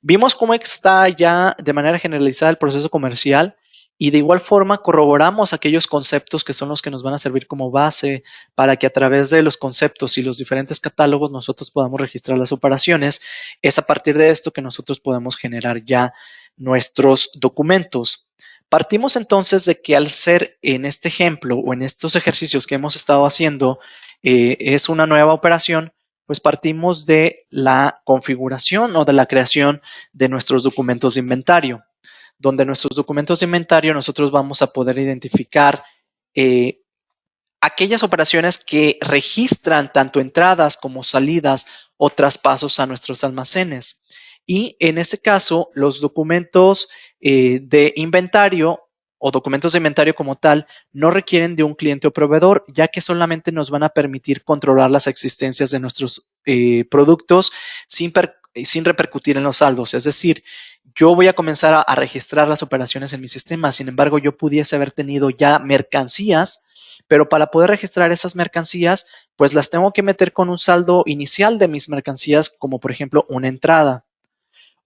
vimos cómo está ya de manera generalizada el proceso comercial y de igual forma corroboramos aquellos conceptos que son los que nos van a servir como base para que a través de los conceptos y los diferentes catálogos nosotros podamos registrar las operaciones. Es a partir de esto que nosotros podemos generar ya nuestros documentos. Partimos entonces de que al ser en este ejemplo o en estos ejercicios que hemos estado haciendo es una nueva operación, pues partimos de la configuración o de la creación de nuestros documentos de inventario, donde nuestros documentos de inventario nosotros vamos a poder identificar aquellas operaciones que registran tanto entradas como salidas o traspasos a nuestros almacenes. Y en este caso, los documentos de inventario o documentos de inventario como tal no requieren de un cliente o proveedor, ya que solamente nos van a permitir controlar las existencias de nuestros productos sin repercutir en los saldos. Es decir, yo voy a comenzar a registrar las operaciones en mi sistema, sin embargo, yo pudiese haber tenido ya mercancías, pero para poder registrar esas mercancías, pues las tengo que meter con un saldo inicial de mis mercancías, como por ejemplo una entrada.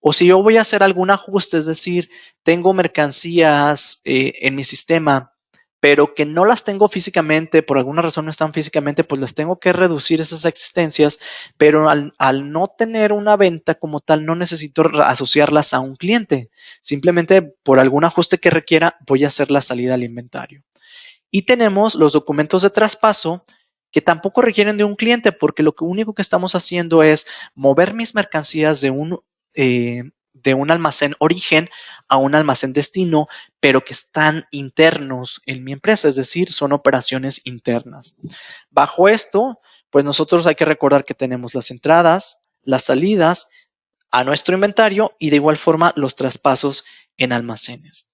O si yo voy a hacer algún ajuste, es decir, tengo mercancías en mi sistema, pero que no las tengo físicamente, por alguna razón no están físicamente, pues las tengo que reducir esas existencias, pero al no tener una venta como tal, no necesito asociarlas a un cliente. Simplemente por algún ajuste que requiera, voy a hacer la salida al inventario. Y tenemos los documentos de traspaso que tampoco requieren de un cliente porque lo único que estamos haciendo es mover mis mercancías de un almacén origen a un almacén destino, pero que están internos en mi empresa, es decir, son operaciones internas. Bajo esto, pues nosotros hay que recordar que tenemos las entradas, las salidas a nuestro inventario y de igual forma los traspasos en almacenes.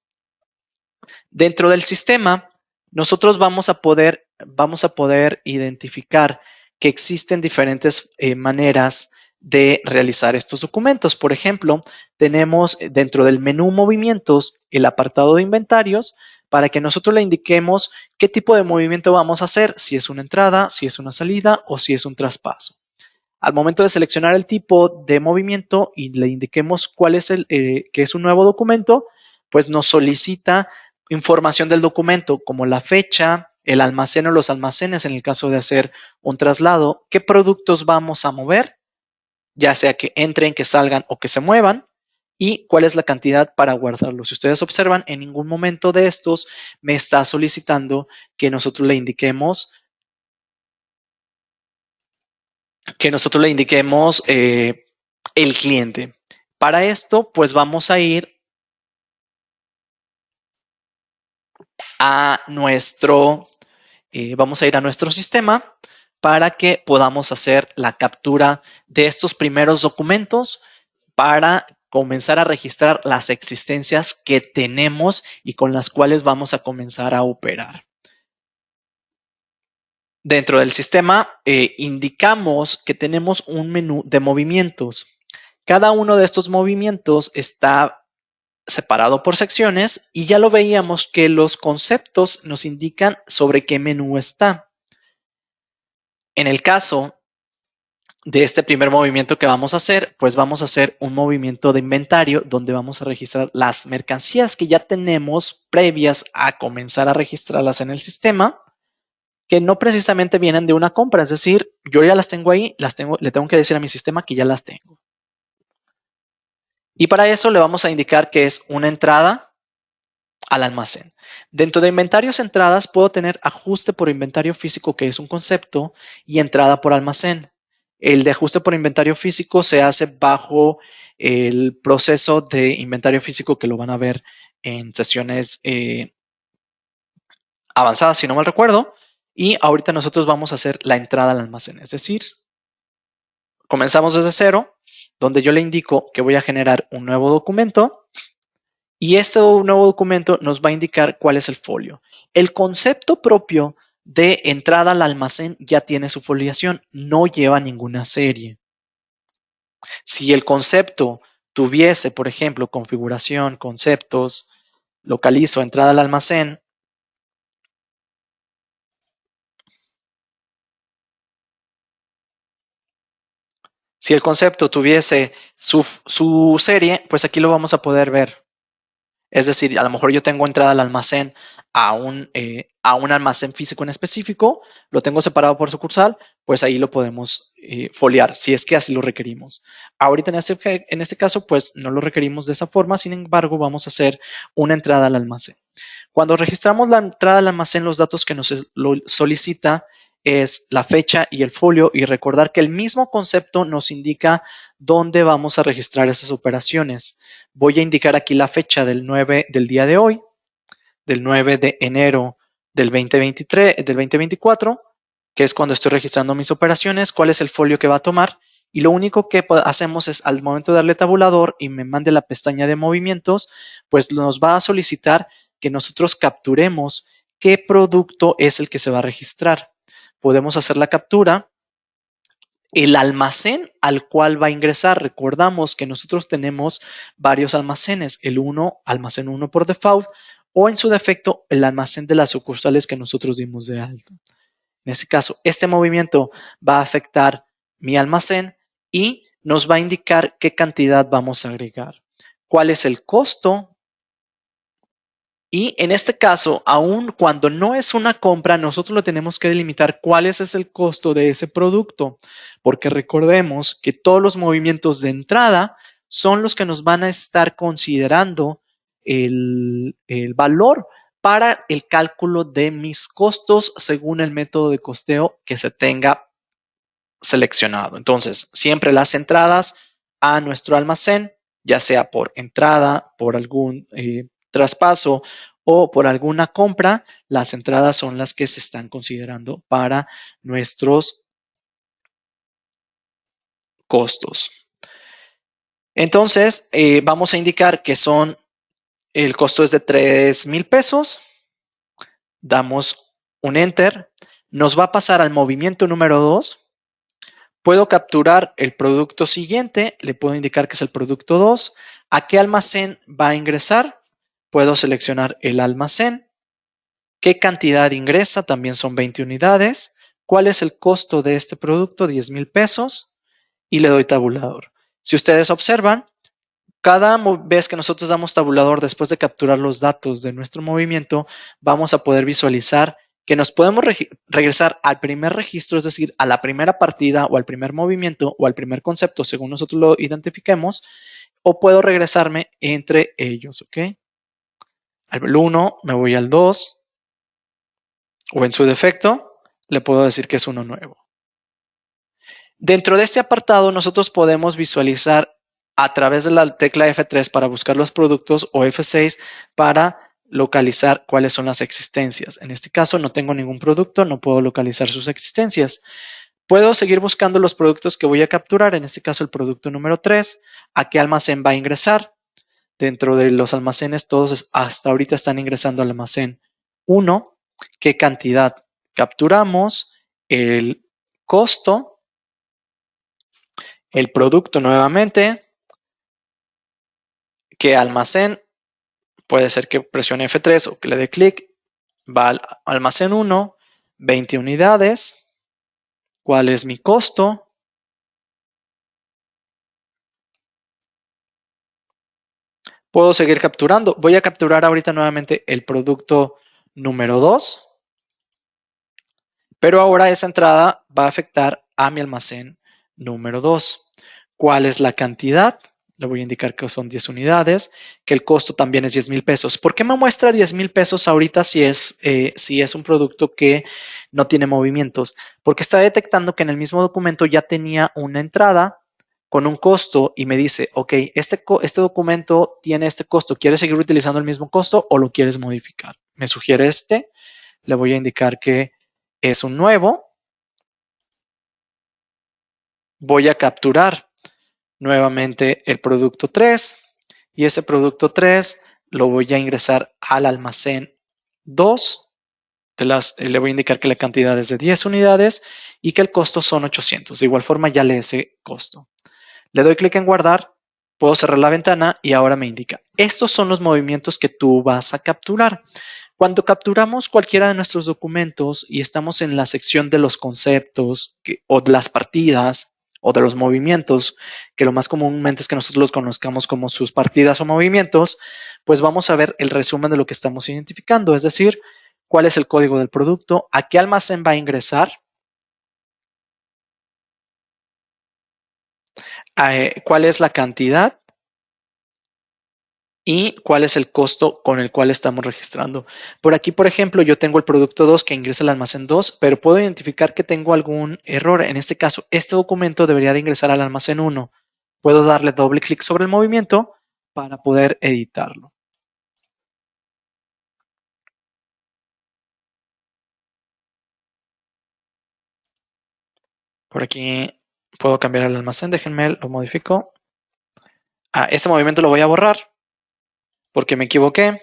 Dentro del sistema, nosotros vamos a poder identificar que existen diferentes maneras de realizar estos documentos. Por ejemplo, tenemos dentro del menú movimientos el apartado de inventarios para que nosotros le indiquemos qué tipo de movimiento vamos a hacer, si es una entrada, si es una salida o si es un traspaso. Al momento de seleccionar el tipo de movimiento y le indiquemos cuál es que es un nuevo documento, pues nos solicita información del documento como la fecha, el almacén o los almacenes en el caso de hacer un traslado, qué productos vamos a mover, ya sea que entren, que salgan o que se muevan, y cuál es la cantidad para guardarlo. Si ustedes observan, en ningún momento de estos me está solicitando que nosotros le indiquemos el cliente. Para esto, pues vamos a ir a nuestro sistema para que podamos hacer la captura de estos primeros documentos para comenzar a registrar las existencias que tenemos y con las cuales vamos a comenzar a operar. Dentro del sistema indicamos que tenemos un menú de movimientos. Cada uno de estos movimientos está separado por secciones y ya lo veíamos que los conceptos nos indican sobre qué menú está. En el caso de este primer movimiento que vamos a hacer, pues vamos a hacer un movimiento de inventario donde vamos a registrar las mercancías que ya tenemos previas a comenzar a registrarlas en el sistema, que no precisamente vienen de una compra, es decir, yo ya las tengo ahí, le tengo que decir a mi sistema que ya las tengo. Y para eso le vamos a indicar que es una entrada al almacén. Dentro de inventarios entradas puedo tener ajuste por inventario físico, que es un concepto, y entrada por almacén. El de ajuste por inventario físico se hace bajo el proceso de inventario físico que lo van a ver en sesiones avanzadas, si no mal recuerdo. Y ahorita nosotros vamos a hacer la entrada al almacén, es decir, comenzamos desde cero, donde yo le indico que voy a generar un nuevo documento. Y este nuevo documento nos va a indicar cuál es el folio. El concepto propio de entrada al almacén ya tiene su foliación, no lleva ninguna serie. Si el concepto tuviese, por ejemplo, configuración, conceptos, localizo, entrada al almacén, si el concepto tuviese su serie, pues aquí lo vamos a poder ver. Es decir, a lo mejor yo tengo entrada al almacén a un almacén físico en específico, lo tengo separado por sucursal, pues ahí lo podemos foliar, si es que así lo requerimos. Ahorita en este caso, pues no lo requerimos de esa forma, sin embargo, vamos a hacer una entrada al almacén. Cuando registramos la entrada al almacén, los datos que nos solicita es la fecha y el folio, y recordar que el mismo concepto nos indica dónde vamos a registrar esas operaciones. Voy a indicar aquí la fecha del 9 del día de hoy, del 9 de enero del 2023, del 2024, que es cuando estoy registrando mis operaciones, cuál es el folio que va a tomar. Y lo único que hacemos es al momento de darle tabulador y me mande la pestaña de movimientos, pues nos va a solicitar que nosotros capturemos qué producto es el que se va a registrar. Podemos hacer la captura, el almacén al cual va a ingresar. Recordamos que nosotros tenemos varios almacenes, almacén 1 por default, o en su defecto, el almacén de las sucursales que nosotros dimos de alto. En este caso, este movimiento va a afectar mi almacén y nos va a indicar qué cantidad vamos a agregar, cuál es el costo. Y en este caso, aun cuando no es una compra, nosotros lo tenemos que delimitar cuál es el costo de ese producto, porque recordemos que todos los movimientos de entrada son los que nos van a estar considerando el valor para el cálculo de mis costos según el método de costeo que se tenga seleccionado. Entonces, siempre las entradas a nuestro almacén, ya sea por entrada, por algún traspaso o por alguna compra, las entradas son las que se están considerando para nuestros costos. Entonces, vamos a indicar que el costo es de 3,000 pesos. Damos un enter. Nos va a pasar al movimiento número 2. Puedo capturar el producto siguiente, le puedo indicar que es el producto 2. ¿A qué almacén va a ingresar? Puedo seleccionar el almacén. ¿Qué cantidad ingresa? También son 20 unidades. ¿Cuál es el costo de este producto? 10,000 pesos. Y le doy tabulador. Si ustedes observan, cada vez que nosotros damos tabulador después de capturar los datos de nuestro movimiento, vamos a poder visualizar que nos podemos regresar al primer registro, es decir, a la primera partida o al primer movimiento o al primer concepto, según nosotros lo identifiquemos, o puedo regresarme entre ellos, ¿ok? Al 1 me voy al 2 o en su defecto le puedo decir que es uno nuevo. Dentro de este apartado nosotros podemos visualizar a través de la tecla F3 para buscar los productos o F6 para localizar cuáles son las existencias. En este caso no tengo ningún producto, no puedo localizar sus existencias. Puedo seguir buscando los productos que voy a capturar, en este caso el producto número 3, a qué almacén va a ingresar. Dentro de los almacenes todos hasta ahorita están ingresando al almacén 1, qué cantidad capturamos, el costo, el producto nuevamente, qué almacén, puede ser que presione F3 o que le dé clic, va al almacén 1, 20 unidades, cuál es mi costo, Puedo seguir capturando. Voy a capturar ahorita nuevamente el producto número 2, pero ahora esa entrada va a afectar a mi almacén número 2. ¿Cuál es la cantidad? Le voy a indicar que son 10 unidades, que el costo también es 10 mil pesos. ¿Por qué me muestra 10 mil pesos ahorita si es un producto que no tiene movimientos? Porque está detectando que en el mismo documento ya tenía una entrada con un costo y me dice, ok, este documento tiene este costo, ¿quieres seguir utilizando el mismo costo o lo quieres modificar? Me sugiere este, le voy a indicar que es un nuevo, voy a capturar nuevamente el producto 3 y ese producto 3 lo voy a ingresar al almacén 2. Le voy a indicar que la cantidad es de 10 unidades y que el costo son 800. De igual forma ya lee ese costo. Le doy clic en guardar, puedo cerrar la ventana y ahora me indica, estos son los movimientos que tú vas a capturar. Cuando capturamos cualquiera de nuestros documentos y estamos en la sección de los conceptos o de las partidas o de los movimientos, que lo más comúnmente es que nosotros los conozcamos como sus partidas o movimientos, pues vamos a ver el resumen de lo que estamos identificando, es decir, cuál es el código del producto, a qué almacén va a ingresar, cuál es la cantidad y cuál es el costo con el cual estamos registrando. Por aquí, por ejemplo, yo tengo el producto 2 que ingresa al almacén 2, pero puedo identificar que tengo algún error. En este caso, este documento debería de ingresar al almacén 1. Puedo darle doble clic sobre el movimiento para poder editarlo. Por aquí puedo cambiar el almacén, déjenme, lo modifico. Este movimiento lo voy a borrar porque me equivoqué.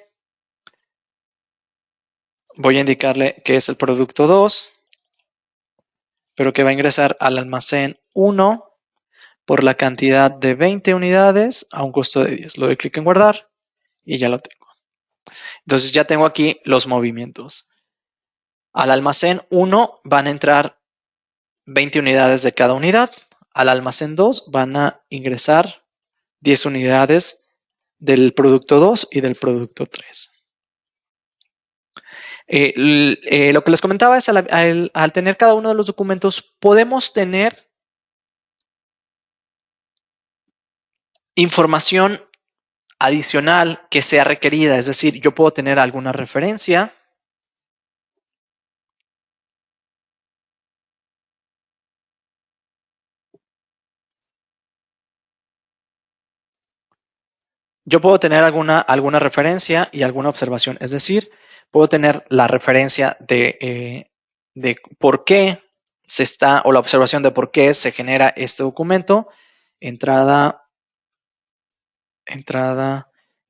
Voy a indicarle que es el producto 2, pero que va a ingresar al almacén 1 por la cantidad de 20 unidades a un costo de 10. Le doy clic en guardar y ya lo tengo. Entonces ya tengo aquí los movimientos. Al almacén 1 van a entrar 20 unidades de cada unidad. Al almacén 2 van a ingresar 10 unidades del producto 2 y del producto 3. Lo que les comentaba es al tener cada uno de los documentos podemos tener información adicional que sea requerida, es decir, yo puedo tener alguna referencia. Yo puedo tener alguna referencia y alguna observación, es decir, puedo tener la referencia de por qué se está, o la observación de por qué se genera este documento, entrada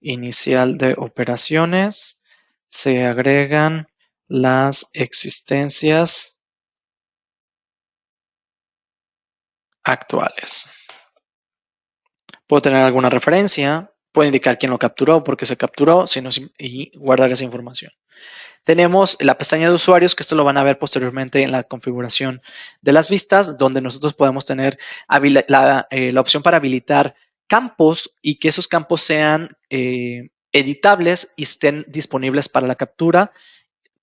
inicial de operaciones, se agregan las existencias actuales. Puedo tener alguna referencia, puedo indicar quién lo capturó, por qué se capturó, y guardar esa información. Tenemos la pestaña de usuarios, que esto lo van a ver posteriormente en la configuración de las vistas, donde nosotros podemos tener la opción para habilitar campos y que esos campos sean editables y estén disponibles para la captura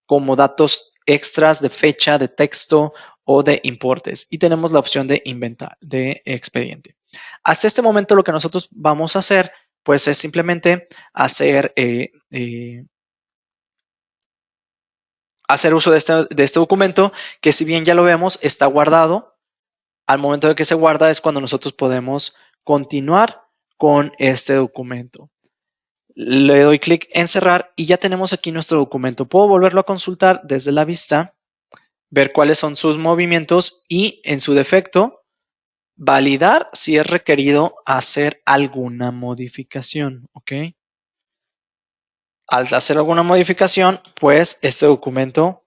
como datos extras de fecha, de texto o de importes. Y tenemos la opción de inventar, de expediente. Hasta este momento lo que nosotros vamos a hacer pues es simplemente hacer uso de este documento, que si bien ya lo vemos, está guardado. Al momento de que se guarda es cuando nosotros podemos continuar con este documento. Le doy clic en cerrar y ya tenemos aquí nuestro documento. Puedo volverlo a consultar desde la vista, ver cuáles son sus movimientos y, en su defecto, validar si es requerido hacer alguna modificación. ¿Ok? Al hacer alguna modificación, pues este documento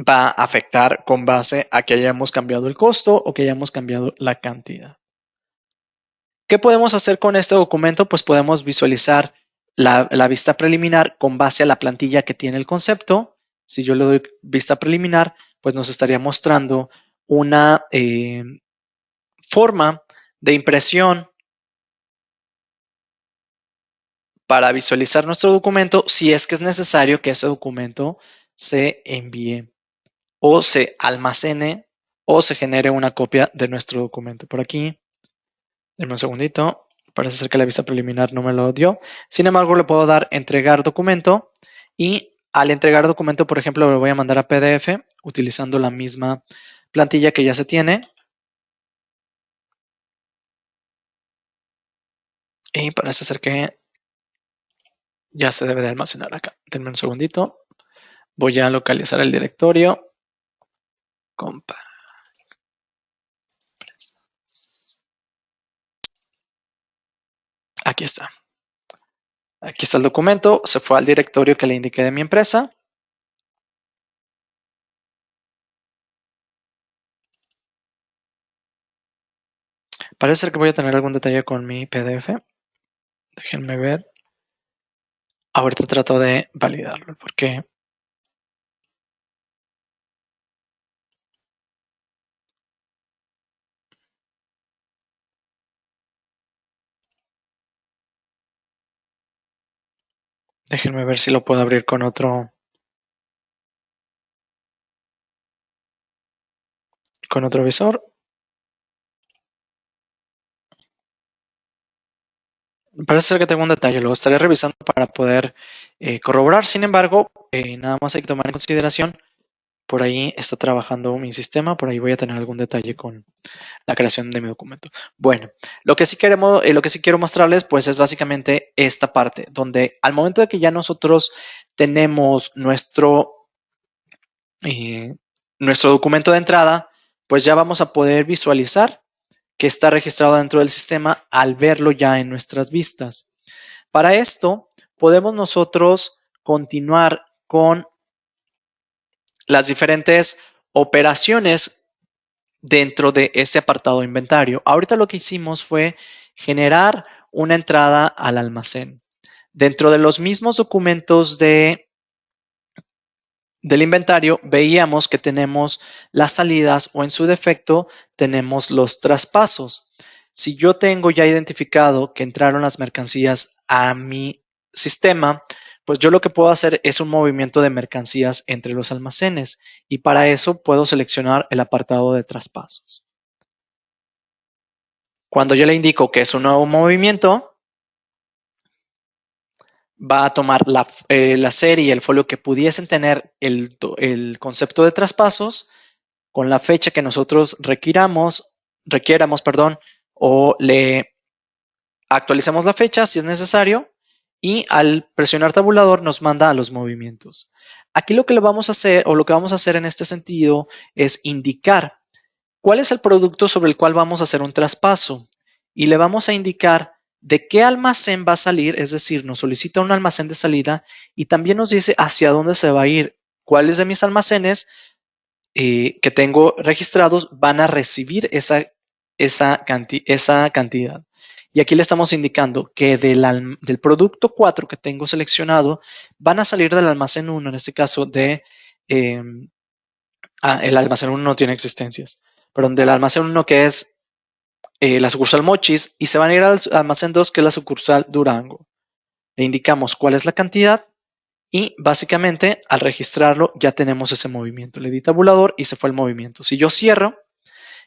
va a afectar con base a que hayamos cambiado el costo o que hayamos cambiado la cantidad. ¿Qué podemos hacer con este documento? Pues podemos visualizar la vista preliminar con base a la plantilla que tiene el concepto. Si yo le doy vista preliminar, pues nos estaría mostrando una forma de impresión para visualizar nuestro documento si es que es necesario que ese documento se envíe o se almacene o se genere una copia de nuestro documento. Por aquí, denme un segundito, parece ser que la vista preliminar no me lo dio. Sin embargo, le puedo dar entregar documento y al entregar documento, por ejemplo, lo voy a mandar a PDF utilizando la misma plantilla que ya se tiene. Y parece ser que ya se debe de almacenar acá. Denme un segundito. Voy a localizar el directorio. Compa. Aquí está. Aquí está el documento. Se fue al directorio que le indiqué de mi empresa. Parece ser que voy a tener algún detalle con mi PDF. Déjenme ver. Ahorita trato de validarlo porque déjenme ver si lo puedo abrir con otro visor. Parece ser que tengo un detalle, lo estaré revisando para poder corroborar. Sin embargo, nada más hay que tomar en consideración, por ahí está trabajando mi sistema, por ahí voy a tener algún detalle con la creación de mi documento. Bueno, lo que sí quiero mostrarles, pues es básicamente esta parte, donde al momento de que ya nosotros tenemos nuestro documento de entrada, pues ya vamos a poder visualizar que está registrado dentro del sistema al verlo ya en nuestras vistas. Para esto, podemos nosotros continuar con las diferentes operaciones dentro de ese apartado de inventario. Ahorita lo que hicimos fue generar una entrada al almacén. Dentro de los mismos documentos del inventario, veíamos que tenemos las salidas o en su defecto tenemos los traspasos. Si yo tengo ya identificado que entraron las mercancías a mi sistema, pues yo lo que puedo hacer es un movimiento de mercancías entre los almacenes y para eso puedo seleccionar el apartado de traspasos. Cuando yo le indico que es un nuevo movimiento, va a tomar la serie y el folio que pudiesen tener el concepto de traspasos con la fecha que nosotros requieramos, o le actualicemos la fecha si es necesario y al presionar tabulador nos manda a los movimientos. Aquí lo que le vamos a hacer o lo que vamos a hacer en este sentido es indicar cuál es el producto sobre el cual vamos a hacer un traspaso y le vamos a indicar de qué almacén va a salir, es decir, nos solicita un almacén de salida y también nos dice hacia dónde se va a ir, cuáles de mis almacenes que tengo registrados van a recibir esa cantidad. Y aquí le estamos indicando que del producto 4 que tengo seleccionado, van a salir del almacén 1, en este caso el almacén 1 no tiene existencias, perdón, del almacén 1 que es la sucursal Mochis, y se van a ir al almacén 2 que es la sucursal Durango. Le indicamos cuál es la cantidad y básicamente al registrarlo ya tenemos ese movimiento. Le di tabulador y se fue el movimiento. Si yo cierro,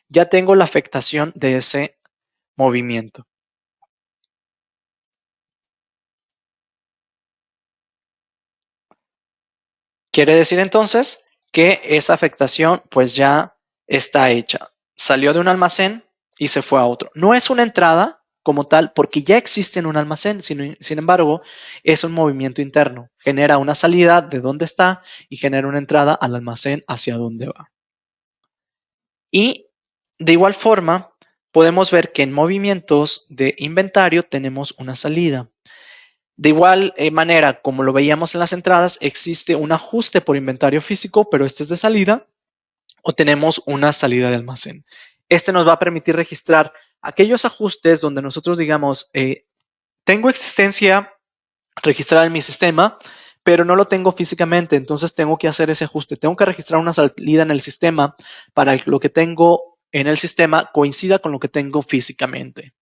ya tengo la afectación de ese movimiento. Quiere decir entonces que esa afectación pues ya está hecha. Salió de un almacén y se fue a otro. No es una entrada como tal porque ya existe en un almacén, sin embargo, es un movimiento interno. Genera una salida de donde está y genera una entrada al almacén hacia donde va. Y de igual forma, podemos ver que en movimientos de inventario tenemos una salida. De igual manera, como lo veíamos en las entradas, existe un ajuste por inventario físico, pero este es de salida, o tenemos una salida de almacén. Este nos va a permitir registrar aquellos ajustes donde nosotros digamos, tengo existencia registrada en mi sistema, pero no lo tengo físicamente, entonces tengo que hacer ese ajuste. Tengo que registrar una salida en el sistema para lo que tengo en el sistema coincida con lo que tengo físicamente.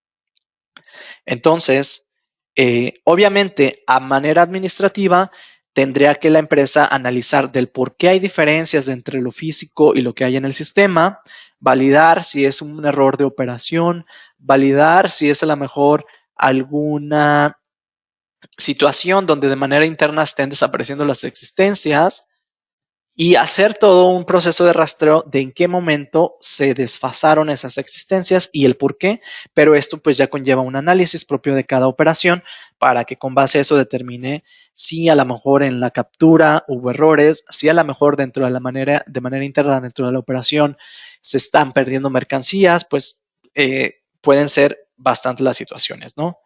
Entonces, obviamente, a manera administrativa, tendría que la empresa analizar del por qué hay diferencias entre lo físico y lo que hay en el sistema, validar si es un error de operación, validar si es a lo mejor alguna situación donde de manera interna estén desapareciendo las existencias y hacer todo un proceso de rastreo de en qué momento se desfasaron esas existencias y el por qué, pero esto pues ya conlleva un análisis propio de cada operación para que con base a eso determine si a lo mejor en la captura hubo errores, si a lo mejor dentro de manera interna dentro de la operación se están perdiendo mercancías, pues pueden ser bastante las situaciones, ¿no?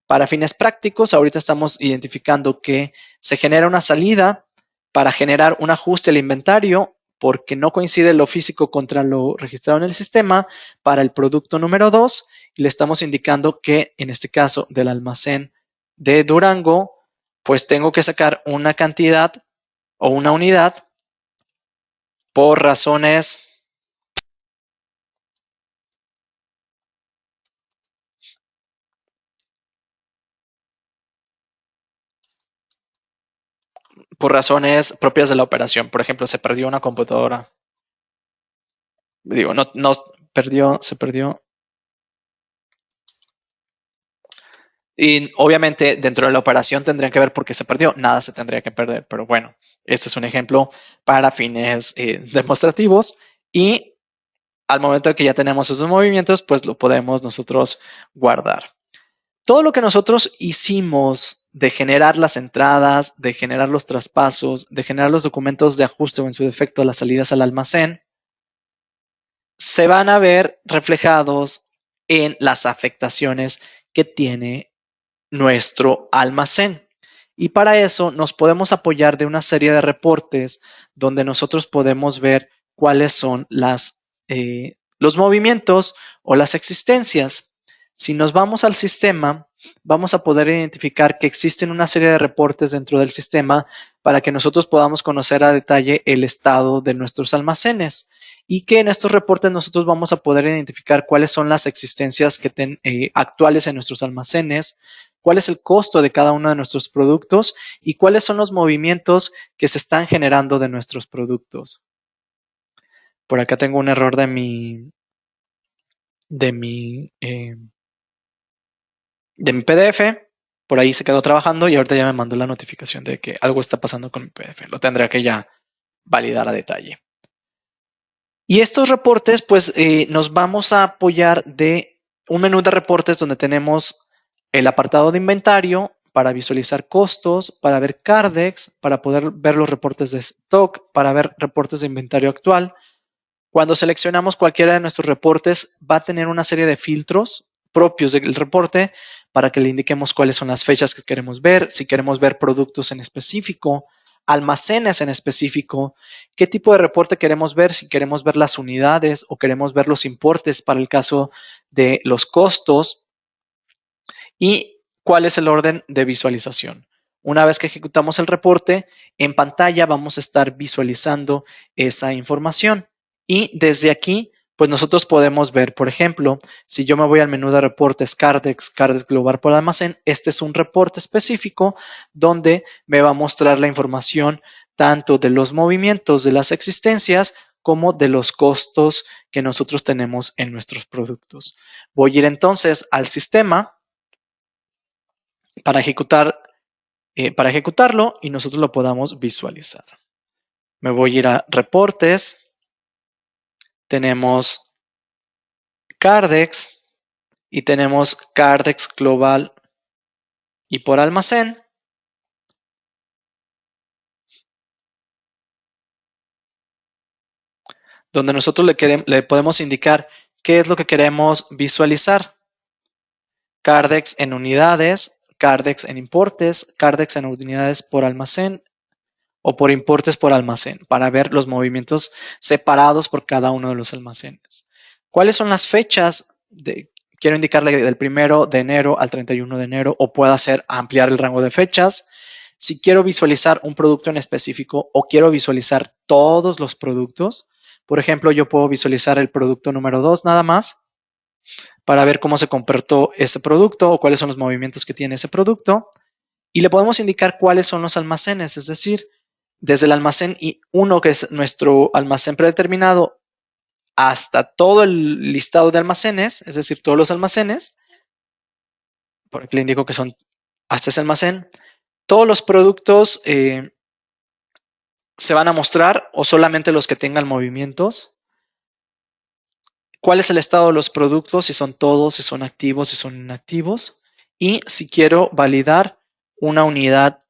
Para fines prácticos, ahorita estamos identificando que se genera una salida para generar un ajuste al inventario porque no coincide lo físico contra lo registrado en el sistema para el producto número 2 y le estamos indicando que en este caso del almacén de Durango, pues tengo que sacar una cantidad o una unidad por razones propias de la operación. Por ejemplo, se perdió una computadora. Digo, no perdió, se perdió. Y obviamente dentro de la operación tendrían que ver por qué se perdió. Nada se tendría que perder, pero bueno, este es un ejemplo para fines demostrativos y al momento de que ya tenemos esos movimientos, pues lo podemos nosotros guardar. Todo lo que nosotros hicimos de generar las entradas, de generar los traspasos, de generar los documentos de ajuste o en su defecto las salidas al almacén, se van a ver reflejados en las afectaciones que tiene nuestro almacén. Y para eso nos podemos apoyar de una serie de reportes donde nosotros podemos ver cuáles son los movimientos o las existencias. Si nos vamos al sistema, vamos a poder identificar que existen una serie de reportes dentro del sistema para que nosotros podamos conocer a detalle el estado de nuestros almacenes y que en estos reportes nosotros vamos a poder identificar cuáles son las existencias actuales en nuestros almacenes, cuál es el costo de cada uno de nuestros productos y cuáles son los movimientos que se están generando de nuestros productos. Por acá tengo un error de mi, eh, de mi PDF. Por ahí se quedó trabajando y ahorita ya me mandó la notificación de que algo está pasando con mi PDF. Lo tendré que ya validar a detalle. Y estos reportes, pues nos vamos a apoyar de un menú de reportes donde tenemos el apartado de inventario para visualizar costos, para ver Cardex, para poder ver los reportes de stock, para ver reportes de inventario actual. Cuando seleccionamos cualquiera de nuestros reportes, va a tener una serie de filtros propios del reporte para que le indiquemos cuáles son las fechas que queremos ver, si queremos ver productos en específico, almacenes en específico, qué tipo de reporte queremos ver, si queremos ver las unidades o queremos ver los importes para el caso de los costos y cuál es el orden de visualización. Una vez que ejecutamos el reporte, en pantalla vamos a estar visualizando esa información y desde aquí, pues nosotros podemos ver, por ejemplo, si yo me voy al menú de reportes Cardex, Cardex Global por almacén, este es un reporte específico donde me va a mostrar la información tanto de los movimientos de las existencias como de los costos que nosotros tenemos en nuestros productos. Voy a ir entonces al sistema para ejecutarlo y nosotros lo podamos visualizar. Me voy a ir a reportes, tenemos Cardex y tenemos Cardex Global y por almacén. Donde nosotros le podemos indicar qué es lo que queremos visualizar. Cardex en unidades, Cardex en importes, Cardex en unidades por almacén o por importes por almacén para ver los movimientos separados por cada uno de los almacenes. ¿Cuáles son las fechas? Quiero indicarle del 1 de enero al 31 de enero o puedo ampliar el rango de fechas. Si quiero visualizar un producto en específico o quiero visualizar todos los productos, Por ejemplo, yo puedo visualizar el producto número 2 nada más para ver cómo se comportó ese producto o cuáles son los movimientos que tiene ese producto. Y le podemos indicar cuáles son los almacenes, es decir, desde el almacén 1, que es nuestro almacén predeterminado, hasta todo el listado de almacenes, es decir, todos los almacenes, por aquí le indico que son hasta ese almacén, todos los productos se van a mostrar o solamente los que tengan movimientos. ¿Cuál es el estado de los productos? Si son todos, si son activos, si son inactivos. Y si quiero validar una unidad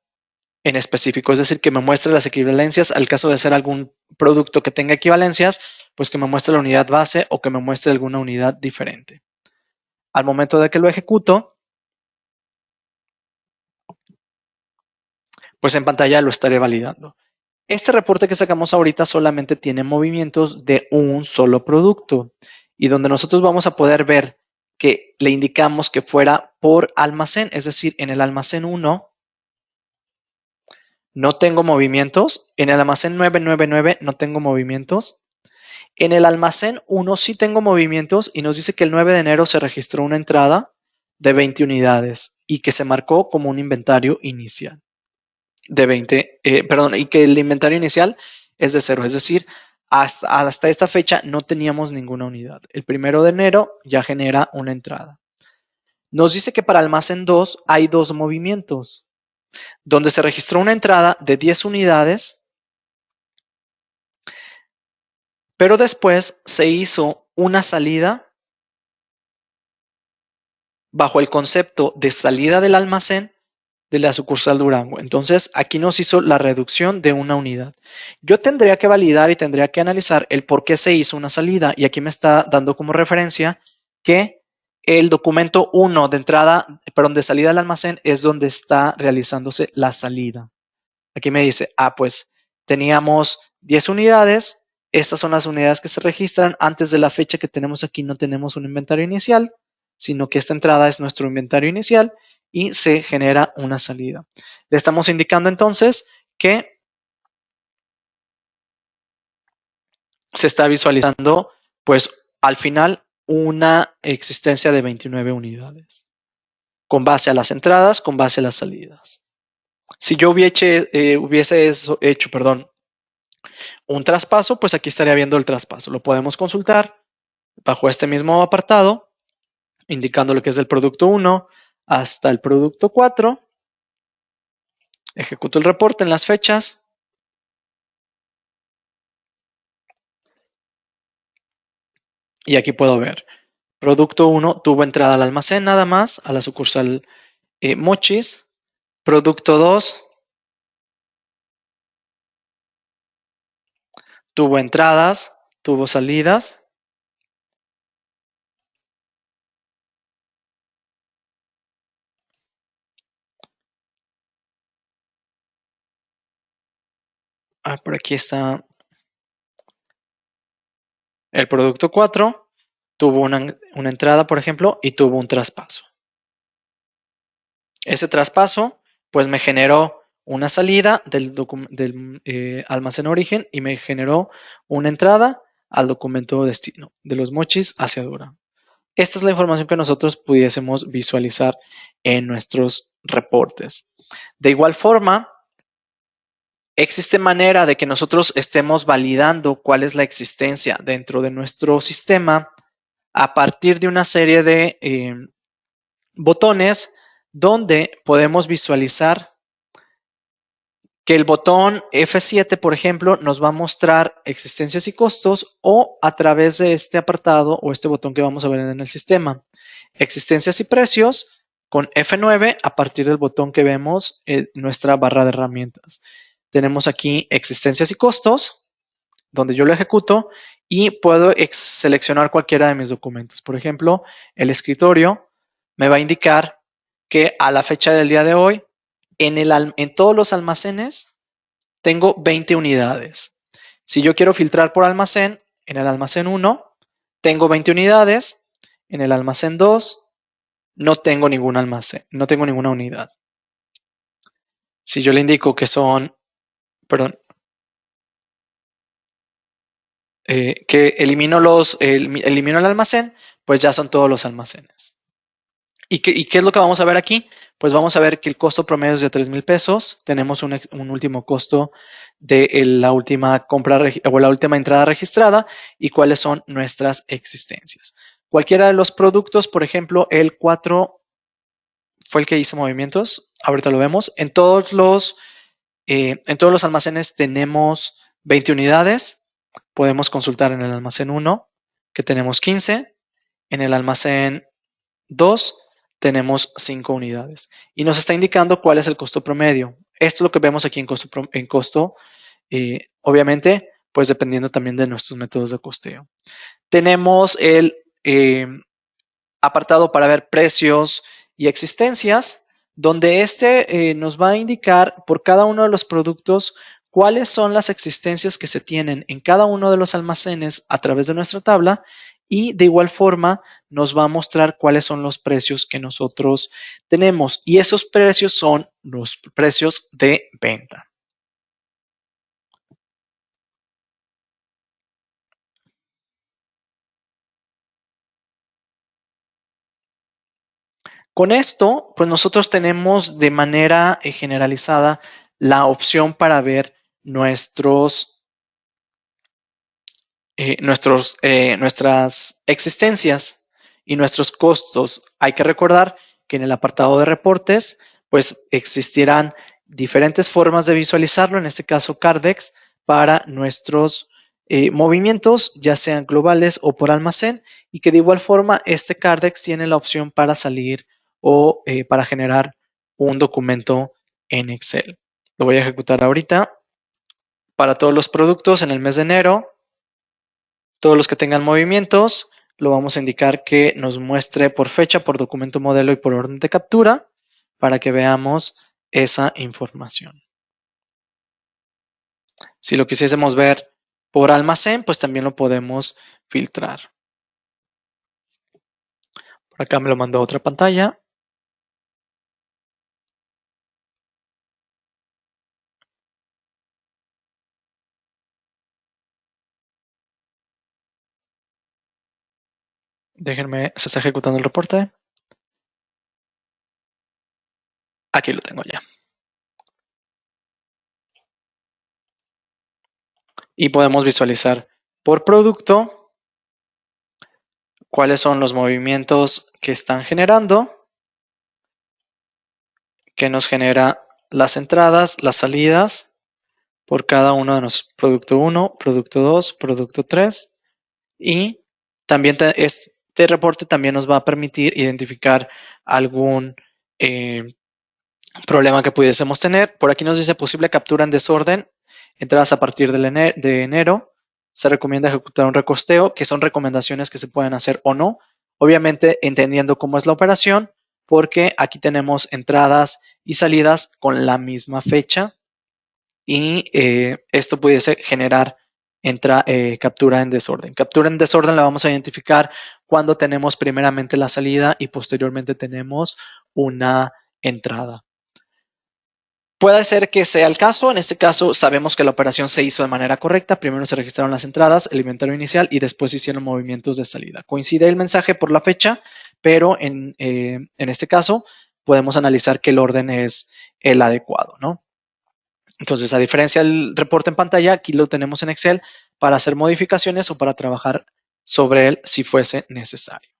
en específico, es decir, que me muestre las equivalencias al caso de ser algún producto que tenga equivalencias, pues que me muestre la unidad base o que me muestre alguna unidad diferente. Al momento de que lo ejecuto, pues en pantalla lo estaré validando. Este reporte que sacamos ahorita solamente tiene movimientos de un solo producto y donde nosotros vamos a poder ver que le indicamos que fuera por almacén, es decir, en el almacén 1 no tengo movimientos, en el almacén 999 no tengo movimientos, en el almacén 1 sí tengo movimientos y nos dice que el 9 de enero se registró una entrada de 20 unidades y que se marcó como un inventario inicial de 20, perdón, y que el inventario inicial es de 0, es decir, hasta esta fecha no teníamos ninguna unidad. El 1 de enero ya genera una entrada. Nos dice que para almacén 2 hay dos movimientos, donde se registró una entrada de 10 unidades, pero después se hizo una salida bajo el concepto de salida del almacén de la sucursal Durango. Entonces, aquí nos hizo la reducción de una unidad. Yo tendría que validar y tendría que analizar el por qué se hizo una salida. Y aquí me está dando como referencia que el documento 1 de entrada, perdón, de salida al almacén es donde está realizándose la salida. Aquí me dice, pues teníamos 10 unidades. Estas son las unidades que se registran. Antes de la fecha que tenemos aquí no tenemos un inventario inicial, sino que esta entrada es nuestro inventario inicial y se genera una salida. Le estamos indicando entonces que se está visualizando, pues al final, una existencia de 29 unidades, con base a las entradas, con base a las salidas. Si yo hubiese hecho, perdón, un traspaso, pues aquí estaría viendo el traspaso. Lo podemos consultar bajo este mismo apartado, indicando lo que es del producto 1 hasta el producto 4. Ejecuto el reporte en las fechas. Y aquí puedo ver, producto 1 tuvo entrada al almacén nada más, a la sucursal Mochis. Producto 2 tuvo entradas, tuvo salidas. Por aquí está el producto 4. Tuvo una entrada, por ejemplo, y tuvo un traspaso. Ese traspaso, pues me generó una salida del almacén origen y me generó una entrada al documento destino de los Mochis hacia Durango. Esta es la información que nosotros pudiésemos visualizar en nuestros reportes. De igual forma, existe manera de que nosotros estemos validando cuál es la existencia dentro de nuestro sistema a partir de una serie de botones donde podemos visualizar que el botón F7, por ejemplo, nos va a mostrar existencias y costos o a través de este apartado o este botón que vamos a ver en el sistema. Existencias y precios con F9 a partir del botón que vemos en nuestra barra de herramientas. Tenemos aquí existencias y costos, donde yo lo ejecuto y puedo seleccionar cualquiera de mis documentos. Por ejemplo, el escritorio me va a indicar que a la fecha del día de hoy, en todos los almacenes, tengo 20 unidades. Si yo quiero filtrar por almacén, en el almacén 1, tengo 20 unidades. En el almacén 2, no tengo ningún almacén, no tengo ninguna unidad. Si yo le indico que son, perdón, que elimino el almacén, pues ya son todos los almacenes. ¿Y qué es lo que vamos a ver aquí? Pues vamos a ver que el costo promedio es de 3,000 pesos. Tenemos un último costo de la última compra o la última entrada registrada y cuáles son nuestras existencias. Cualquiera de los productos, por ejemplo, el 4 fue el que hizo movimientos. Ahorita lo vemos. En todos los almacenes tenemos 20 unidades. Podemos consultar en el almacén 1, que tenemos 15. En el almacén 2 tenemos 5 unidades y nos está indicando cuál es el costo promedio. Esto es lo que vemos aquí en costo, obviamente, pues dependiendo también de nuestros métodos de costeo. Tenemos el apartado para ver precios y existencias, donde nos va a indicar por cada uno de los productos cuáles son las existencias que se tienen en cada uno de los almacenes a través de nuestra tabla y de igual forma nos va a mostrar cuáles son los precios que nosotros tenemos y esos precios son los precios de venta. Con esto, pues nosotros tenemos de manera generalizada la opción para ver nuestras existencias y nuestros costos. Hay que recordar que en el apartado de reportes, pues existirán diferentes formas de visualizarlo, en este caso Cardex, para nuestros movimientos, ya sean globales o por almacén, y que de igual forma este Cardex tiene la opción para salir o para generar un documento en Excel. Lo voy a ejecutar ahorita. Para todos los productos en el mes de enero, todos los que tengan movimientos, lo vamos a indicar que nos muestre por fecha, por documento modelo y por orden de captura para que veamos esa información. Si lo quisiésemos ver por almacén, pues también lo podemos filtrar. Por acá me lo mandó a otra pantalla. Déjenme, se está ejecutando el reporte. Aquí lo tengo ya. Y podemos visualizar por producto cuáles son los movimientos que están generando, que nos genera las entradas, las salidas por cada uno de los producto 1, producto 2, producto 3 y también este reporte también nos va a permitir identificar algún problema que pudiésemos tener. Por aquí nos dice posible captura en desorden, entradas a partir de enero. Se recomienda ejecutar un recosteo, que son recomendaciones que se pueden hacer o no. Obviamente entendiendo cómo es la operación, porque aquí tenemos entradas y salidas con la misma fecha y esto pudiese generar captura en desorden. Captura en desorden la vamos a identificar cuando tenemos primeramente la salida y posteriormente tenemos una entrada. Puede ser que sea el caso. En este caso sabemos que la operación se hizo de manera correcta. Primero se registraron las entradas, el inventario inicial y después se hicieron movimientos de salida. Coincide el mensaje por la fecha, pero en este caso podemos analizar que el orden es el adecuado, ¿no? Entonces, a diferencia del reporte en pantalla, aquí lo tenemos en Excel para hacer modificaciones o para trabajar sobre él si fuese necesario.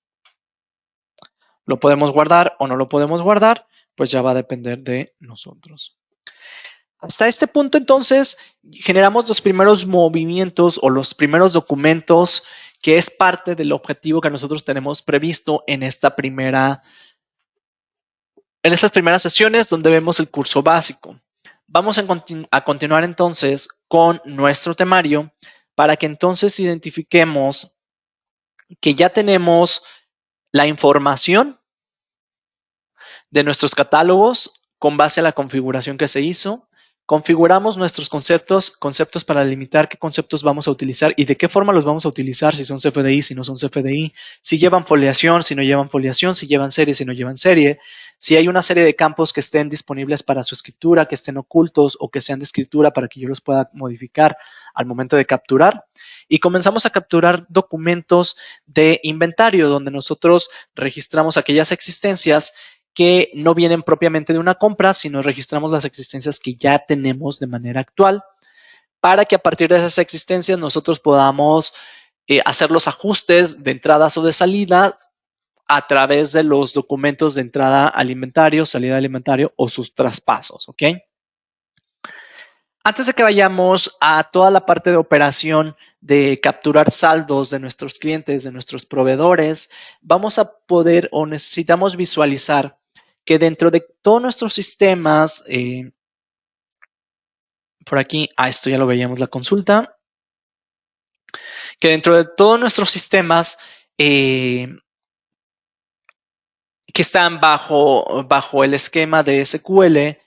Lo podemos guardar o no lo podemos guardar, pues ya va a depender de nosotros. Hasta este punto, entonces, generamos los primeros movimientos o los primeros documentos que es parte del objetivo que nosotros tenemos previsto en estas primeras sesiones donde vemos el curso básico. Vamos a continuar entonces con nuestro temario para que entonces identifiquemos que ya tenemos la información de nuestros catálogos con base a la configuración que se hizo. Configuramos nuestros conceptos para delimitar qué conceptos vamos a utilizar y de qué forma los vamos a utilizar, si son CFDI, si no son CFDI, si llevan foliación, si no llevan foliación, si llevan serie, si no llevan serie, si hay una serie de campos que estén disponibles para su escritura, que estén ocultos o que sean de escritura para que yo los pueda modificar al momento de capturar. y comenzamos a capturar documentos de inventario donde nosotros registramos aquellas existencias que no vienen propiamente de una compra, sino registramos las existencias que ya tenemos de manera actual para que a partir de esas existencias nosotros podamos hacer los ajustes de entradas o de salidas a través de los documentos de entrada al inventario, salida del inventario o sus traspasos, ¿ok? Antes de que vayamos a toda la parte de operación de capturar saldos de nuestros clientes, de nuestros proveedores, vamos a poder o necesitamos visualizar que dentro de todos nuestros sistemas, por aquí, esto ya lo veíamos la consulta, que dentro de todos nuestros sistemas que están bajo el esquema de SQL,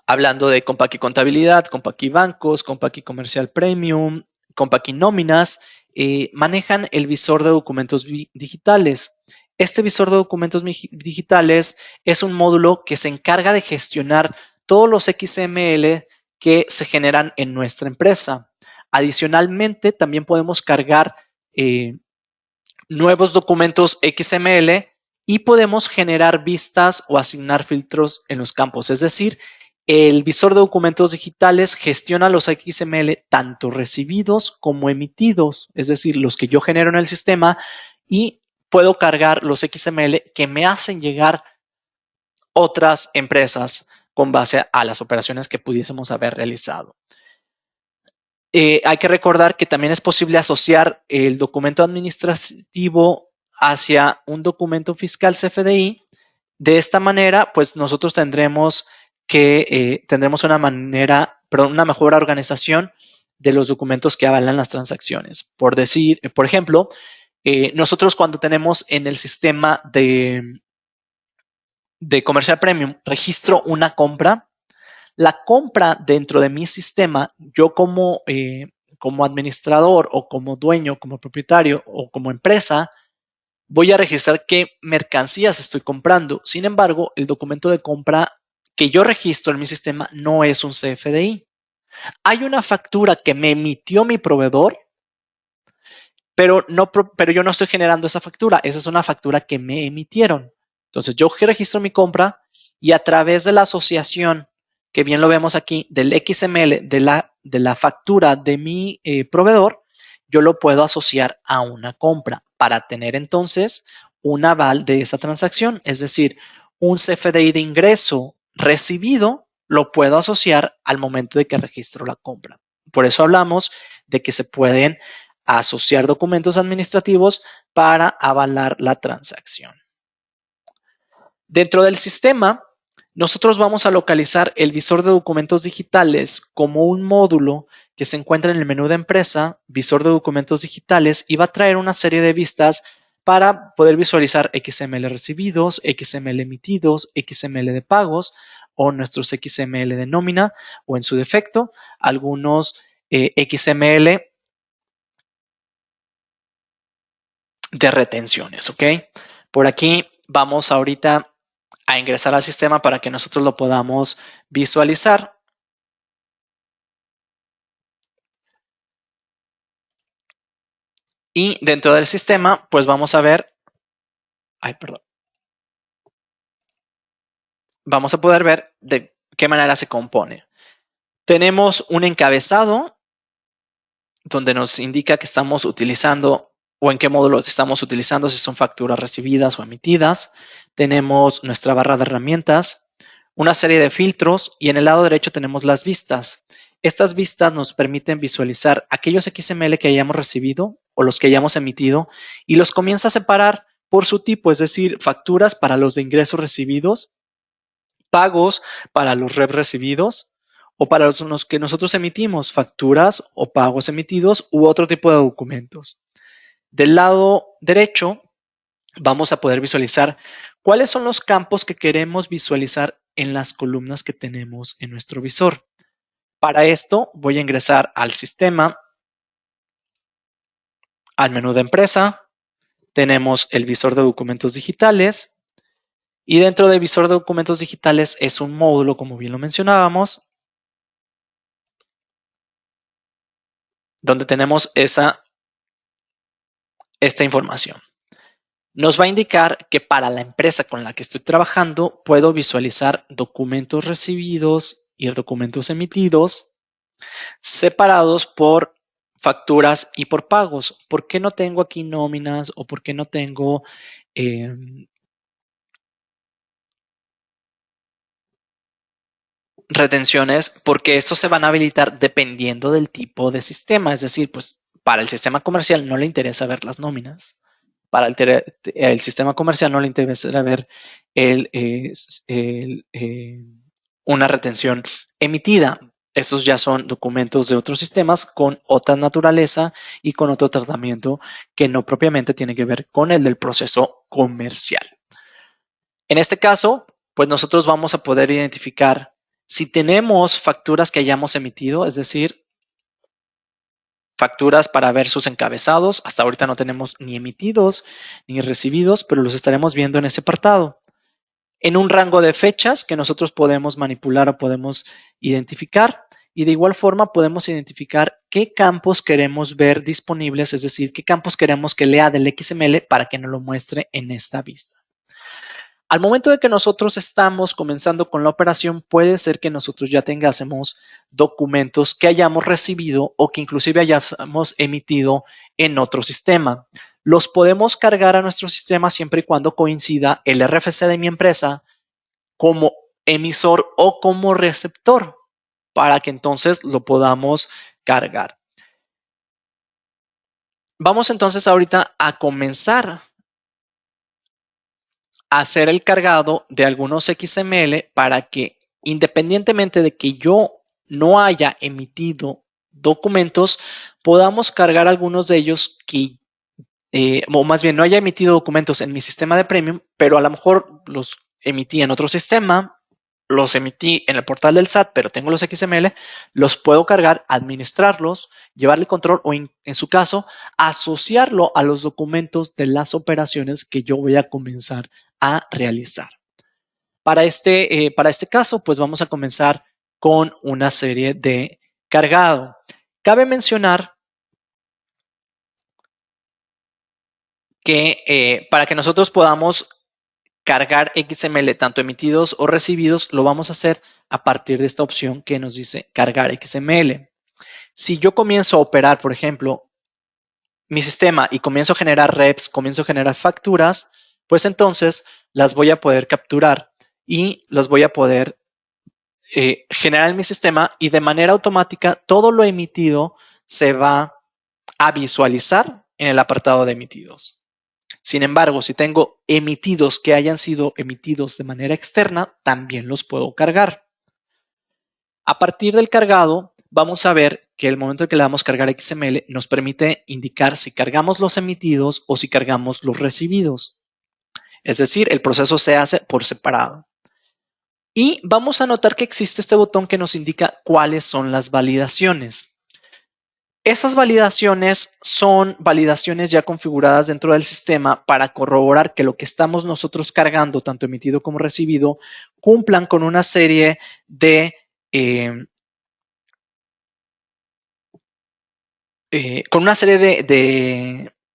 hablando de Compaqui Contabilidad, Compaqui Bancos, Compaqui Comercial Premium, Compaqui Nóminas, manejan el visor de documentos digitales. Este visor de documentos digitales es un módulo que se encarga de gestionar todos los XML que se generan en nuestra empresa. Adicionalmente, también podemos cargar nuevos documentos XML y podemos generar vistas o asignar filtros en los campos. Es decir, el visor de documentos digitales gestiona los XML tanto recibidos como emitidos, es decir, los que yo genero en el sistema, y puedo cargar los XML que me hacen llegar otras empresas con base a las operaciones que pudiésemos haber realizado. Hay que recordar que también es posible asociar el documento administrativo hacia un documento fiscal CFDI. De esta manera, pues nosotros tendremos una mejor organización de los documentos que avalan las transacciones. Por ejemplo, nosotros cuando tenemos en el sistema de Comercial Premium registro una compra, la compra dentro de mi sistema, yo como administrador o como dueño, como propietario o como empresa, voy a registrar qué mercancías estoy comprando. Sin embargo, el documento de compra que yo registro en mi sistema no es un CFDI. Hay una factura que me emitió mi proveedor, pero yo no estoy generando esa factura. Esa es una factura que me emitieron. Entonces, yo registro mi compra y a través de la asociación, que bien lo vemos aquí, del XML de la factura de mi proveedor, yo lo puedo asociar a una compra para tener entonces un aval de esa transacción. Es decir, un CFDI de ingreso recibido lo puedo asociar al momento de que registro la compra. Por eso hablamos de que se pueden asociar documentos administrativos para avalar la transacción. Dentro del sistema, nosotros vamos a localizar el visor de documentos digitales como un módulo que se encuentra en el menú de empresa, visor de documentos digitales, y va a traer una serie de vistas para poder visualizar XML recibidos, XML emitidos, XML de pagos o nuestros XML de nómina o en su defecto algunos XML de retenciones, ¿ok? Por aquí vamos ahorita a ingresar al sistema para que nosotros lo podamos visualizar. Y dentro del sistema, pues vamos a ver, vamos a poder ver de qué manera se compone. Tenemos un encabezado donde nos indica que estamos utilizando o en qué módulo estamos utilizando, si son facturas recibidas o emitidas. Tenemos nuestra barra de herramientas, una serie de filtros y en el lado derecho tenemos las vistas. Estas vistas nos permiten visualizar aquellos XML que hayamos recibido o los que hayamos emitido y los comienza a separar por su tipo, es decir, facturas para los de ingresos recibidos, pagos para los REP recibidos o para los que nosotros emitimos, facturas o pagos emitidos u otro tipo de documentos. Del lado derecho vamos a poder visualizar cuáles son los campos que queremos visualizar en las columnas que tenemos en nuestro visor. Para esto voy a ingresar al sistema, al menú de empresa, tenemos el visor de documentos digitales y dentro del visor de documentos digitales es un módulo, como bien lo mencionábamos, donde tenemos esta información. Nos va a indicar que para la empresa con la que estoy trabajando puedo visualizar documentos recibidos y documentos emitidos separados por facturas y por pagos. ¿Por qué no tengo aquí nóminas o por qué no tengo retenciones? Porque estos se van a habilitar dependiendo del tipo de sistema. Es decir, pues para el sistema comercial no le interesa ver las nóminas. Para el sistema comercial no le interesa ver el, una retención emitida. Esos ya son documentos de otros sistemas con otra naturaleza y con otro tratamiento que no propiamente tiene que ver con el del proceso comercial. En este caso, pues nosotros vamos a poder identificar si tenemos facturas que hayamos emitido, es decir, facturas para ver sus encabezados. Hasta ahorita no tenemos ni emitidos ni recibidos, pero los estaremos viendo en ese apartado. En un rango de fechas que nosotros podemos manipular o podemos identificar. Y de igual forma podemos identificar qué campos queremos ver disponibles, es decir, qué campos queremos que lea del XML para que nos lo muestre en esta vista. Al momento de que nosotros estamos comenzando con la operación, puede ser que nosotros ya tengásemos documentos que hayamos recibido o que inclusive hayamos emitido en otro sistema. Los podemos cargar a nuestro sistema siempre y cuando coincida el RFC de mi empresa como emisor o como receptor para que entonces lo podamos cargar. Vamos entonces ahorita a comenzar hacer el cargado de algunos XML para que independientemente de que yo no haya emitido documentos, podamos cargar algunos de ellos que, o más bien no haya emitido documentos en mi sistema de Premium, pero a lo mejor los emití en otro sistema, los emití en el portal del SAT, pero tengo los XML, los puedo cargar, administrarlos, llevarle control o en su caso, asociarlo a los documentos de las operaciones que yo voy a comenzar a realizar. Para este caso, pues vamos a comenzar con una serie de cargado. Cabe mencionar que para que nosotros podamos cargar XML tanto emitidos o recibidos, lo vamos a hacer a partir de esta opción que nos dice cargar XML. Si yo comienzo a operar, por ejemplo, mi sistema y comienzo a generar reps, comienzo a generar facturas, pues entonces las voy a poder capturar y las voy a poder generar en mi sistema y de manera automática todo lo emitido se va a visualizar en el apartado de emitidos. Sin embargo, si tengo emitidos que hayan sido emitidos de manera externa, también los puedo cargar. A partir del cargado, vamos a ver que el momento en que le damos cargar XML nos permite indicar si cargamos los emitidos o si cargamos los recibidos. Es decir, el proceso se hace por separado. Y vamos a notar que existe este botón que nos indica cuáles son las validaciones. Esas validaciones son validaciones ya configuradas dentro del sistema para corroborar que lo que estamos nosotros cargando, tanto emitido como recibido, cumplan con una serie de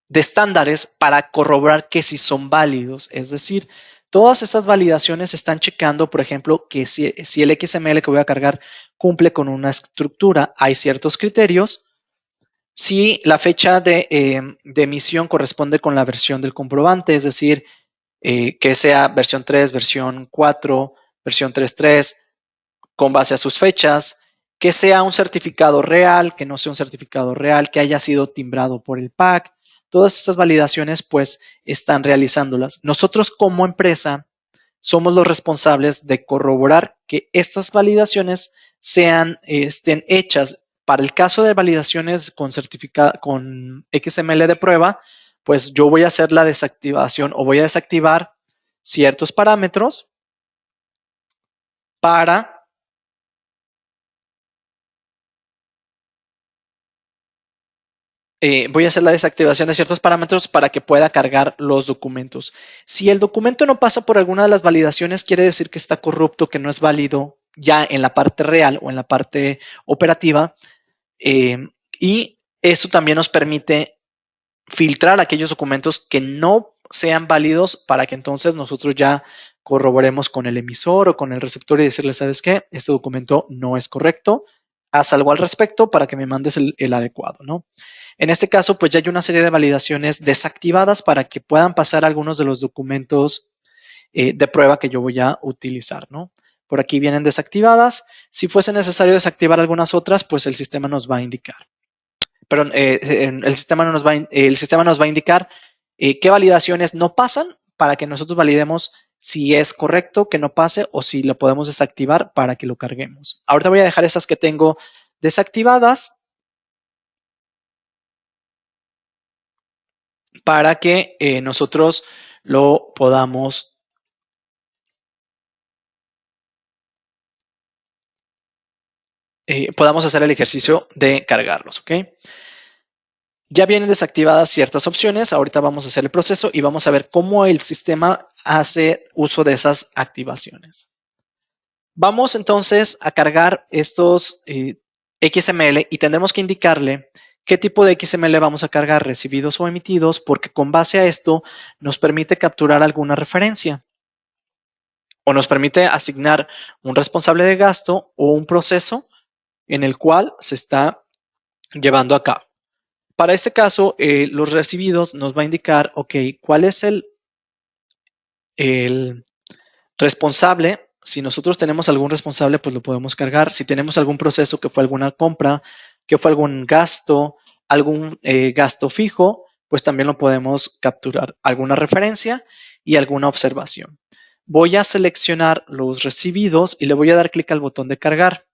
estándares para corroborar que sí son válidos. Es decir, todas estas validaciones están checando, por ejemplo, que si el XML que voy a cargar cumple con una estructura. Hay ciertos criterios. Si la fecha de emisión corresponde con la versión del comprobante, es decir, que sea versión 3, versión 4, versión 3.3, con base a sus fechas, que sea un certificado real, que no sea un certificado real, que haya sido timbrado por el PAC. Todas estas validaciones pues están realizándolas. Nosotros como empresa somos los responsables de corroborar que estas validaciones estén hechas. Para el caso de validaciones con XML de prueba, pues yo voy a hacer la desactivación o voy a desactivar ciertos parámetros para voy a hacer la desactivación de ciertos parámetros para que pueda cargar los documentos. Si el documento no pasa por alguna de las validaciones, quiere decir que está corrupto, que no es válido ya en la parte real o en la parte operativa. Y Eso también nos permite filtrar aquellos documentos que no sean válidos para que entonces nosotros ya corroboremos con el emisor o con el receptor y decirle, ¿sabes qué? Este documento no es correcto, haz algo al respecto para que me mandes el adecuado, ¿no? En este caso, pues ya hay una serie de validaciones desactivadas para que puedan pasar algunos de los documentos de prueba que yo voy a utilizar, ¿no? Por aquí vienen desactivadas. Si fuese necesario desactivar algunas otras, pues el sistema nos va a indicar. Perdón, el sistema nos va a indicar qué validaciones no pasan para que nosotros validemos si es correcto que no pase o si lo podemos desactivar para que lo carguemos. Ahorita voy a dejar esas que tengo desactivadas para que nosotros lo podamos hacer el ejercicio de cargarlos, ¿ok? Ya vienen desactivadas ciertas opciones. Ahorita vamos a hacer el proceso y vamos a ver cómo el sistema hace uso de esas activaciones. Vamos entonces a cargar estos XML y tendremos que indicarle qué tipo de XML vamos a cargar, recibidos o emitidos, porque con base a esto nos permite capturar alguna referencia o nos permite asignar un responsable de gasto o un proceso en el cual se está llevando a cabo. Para este caso, los recibidos nos va a indicar, ok, cuál es el responsable. Si nosotros tenemos algún responsable, pues lo podemos cargar. Si tenemos algún proceso que fue alguna compra, que fue algún gasto fijo, pues también lo podemos capturar. Alguna referencia y alguna observación. Voy a seleccionar los recibidos y le voy a dar clic al botón de cargar.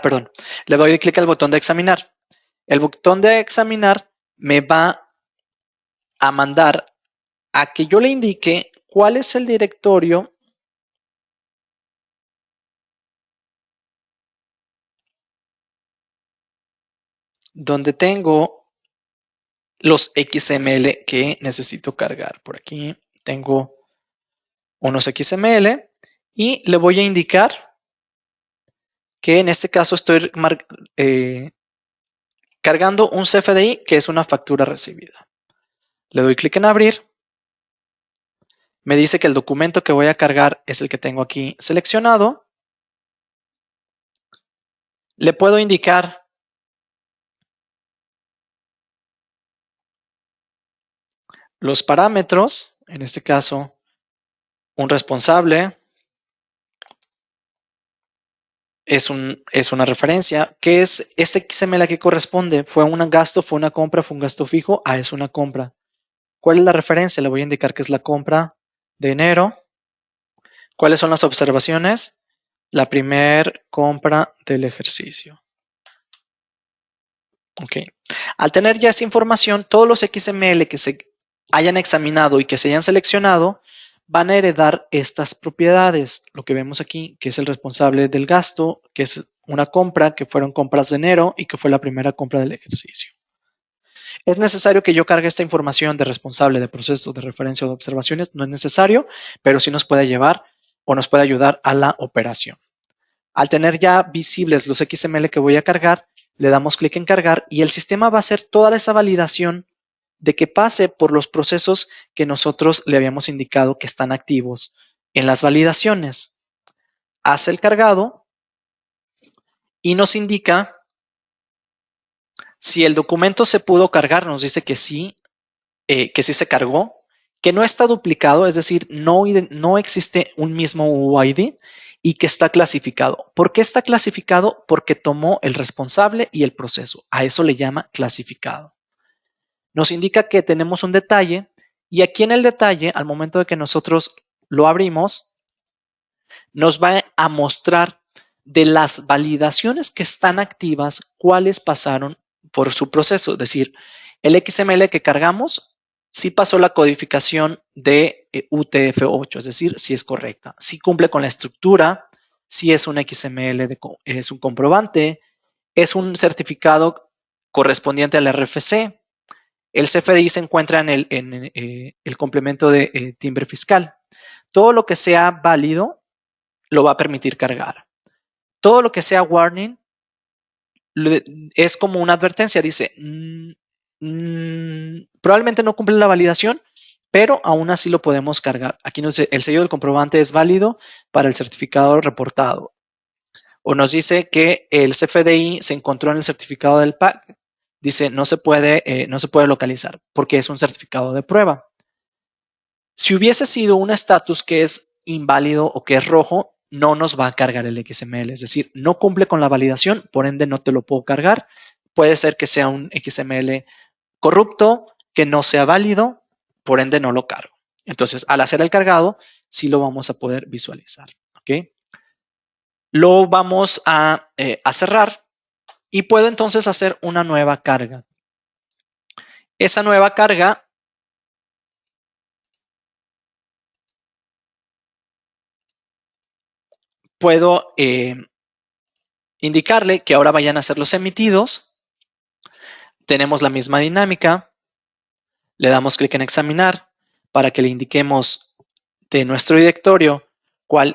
Perdón. Le doy clic al botón de examinar. El botón de examinar me va a mandar a que yo le indique cuál es el directorio donde tengo los XML que necesito cargar. Por aquí tengo unos XML y le voy a indicar que en este caso estoy cargando un CFDI, que es una factura recibida. Le doy clic en abrir. Me dice que el documento que voy a cargar es el que tengo aquí seleccionado. Le puedo indicar los parámetros, en este caso, un responsable, es una referencia. ¿Qué es este XML a qué corresponde? ¿Fue un gasto, fue una compra, fue un gasto fijo? Es una compra. ¿Cuál es la referencia? Le voy a indicar que es la compra de enero. ¿Cuáles son las observaciones? La primer compra del ejercicio. Ok. Al tener ya esa información, todos los XML que se hayan examinado y que se hayan seleccionado van a heredar estas propiedades. Lo que vemos aquí, que es el responsable del gasto, que es una compra, que fueron compras de enero y que fue la primera compra del ejercicio. ¿Es necesario que yo cargue esta información de responsable de proceso, de referencia o de observaciones? No es necesario, pero sí nos puede llevar o nos puede ayudar a la operación. Al tener ya visibles los XML que voy a cargar, le damos clic en cargar y el sistema va a hacer toda esa validación de que pase por los procesos que nosotros le habíamos indicado que están activos en las validaciones. Hace el cargado y nos indica si el documento se pudo cargar, nos dice que sí se cargó, que no está duplicado, es decir, no existe un mismo UID y que está clasificado. ¿Por qué está clasificado? Porque tomó el responsable y el proceso. A eso le llama clasificado. Nos indica que tenemos un detalle y aquí en el detalle, al momento de que nosotros lo abrimos, nos va a mostrar de las validaciones que están activas, cuáles pasaron por su proceso. Es decir, el XML que cargamos sí pasó la codificación de UTF-8, es decir, si es correcta, si cumple con la estructura, si es un XML, es un comprobante, es un certificado correspondiente al RFC. El CFDI se encuentra en el complemento de timbre fiscal. Todo lo que sea válido lo va a permitir cargar. Todo lo que sea warning es como una advertencia, dice, probablemente no cumple la validación, pero aún así lo podemos cargar. Aquí nos dice, el sello del comprobante es válido para el certificado reportado. O nos dice que el CFDI se encontró en el certificado del PAC. Dice, no se puede localizar porque es un certificado de prueba. Si hubiese sido un estatus que es inválido o que es rojo, no nos va a cargar el XML. Es decir, no cumple con la validación, por ende no te lo puedo cargar. Puede ser que sea un XML corrupto, que no sea válido, por ende no lo cargo. Entonces, al hacer el cargado, sí lo vamos a poder visualizar. ¿Ok? Lo vamos a cerrar y puedo entonces hacer una nueva carga. Esa nueva carga puedo indicarle que ahora vayan a ser los emitidos. Tenemos la misma dinámica. Le damos clic en examinar para que le indiquemos de nuestro directorio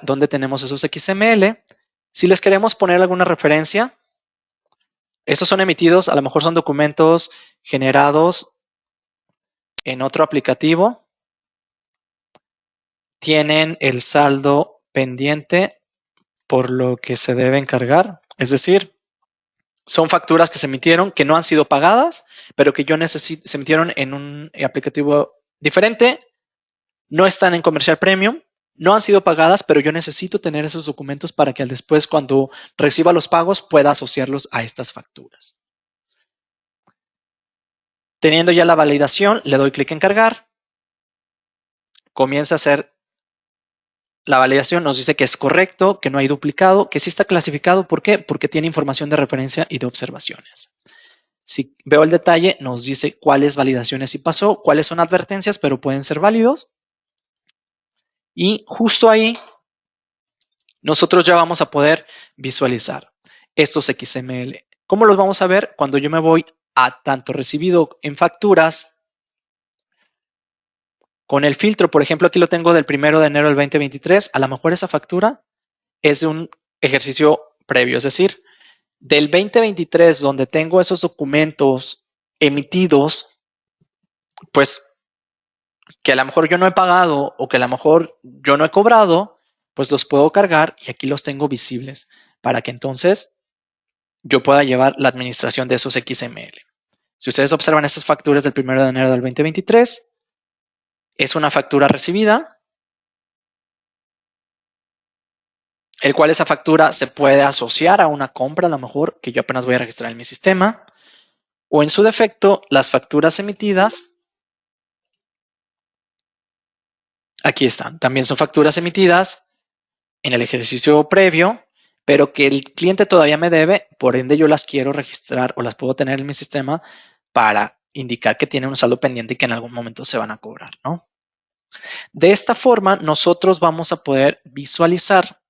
dónde tenemos esos XML. Si les queremos poner alguna referencia, esos son emitidos, a lo mejor son documentos generados en otro aplicativo. Tienen el saldo pendiente por lo que se debe encargar. Es decir, son facturas que se emitieron que no han sido pagadas, pero que se emitieron en un aplicativo diferente. No están en comercial premium, no han sido pagadas, pero yo necesito tener esos documentos para que después, cuando reciba los pagos, pueda asociarlos a estas facturas. Teniendo ya la validación, le doy clic en cargar. Comienza a hacer la validación, nos dice que es correcto, que no hay duplicado, que sí está clasificado. ¿Por qué? Porque tiene información de referencia y de observaciones. Si veo el detalle, nos dice cuáles validaciones sí pasó, cuáles son advertencias, pero pueden ser válidos. Y justo ahí, nosotros ya vamos a poder visualizar estos XML. ¿Cómo los vamos a ver? Cuando yo me voy a tanto recibido en facturas, con el filtro, por ejemplo, aquí lo tengo del 1 de enero del 2023, a lo mejor esa factura es de un ejercicio previo, es decir, del 2023, donde tengo esos documentos emitidos, pues que a lo mejor yo no he pagado o que a lo mejor yo no he cobrado, pues los puedo cargar y aquí los tengo visibles para que entonces yo pueda llevar la administración de esos XML. Si ustedes observan estas facturas del 1 de enero del 2023, es una factura recibida, el cual esa factura se puede asociar a una compra, a lo mejor que yo apenas voy a registrar en mi sistema, o en su defecto, las facturas emitidas, aquí están, también son facturas emitidas en el ejercicio previo, pero que el cliente todavía me debe, por ende yo las quiero registrar o las puedo tener en mi sistema para indicar que tiene un saldo pendiente y que en algún momento se van a cobrar, ¿no? De esta forma, nosotros vamos a poder visualizar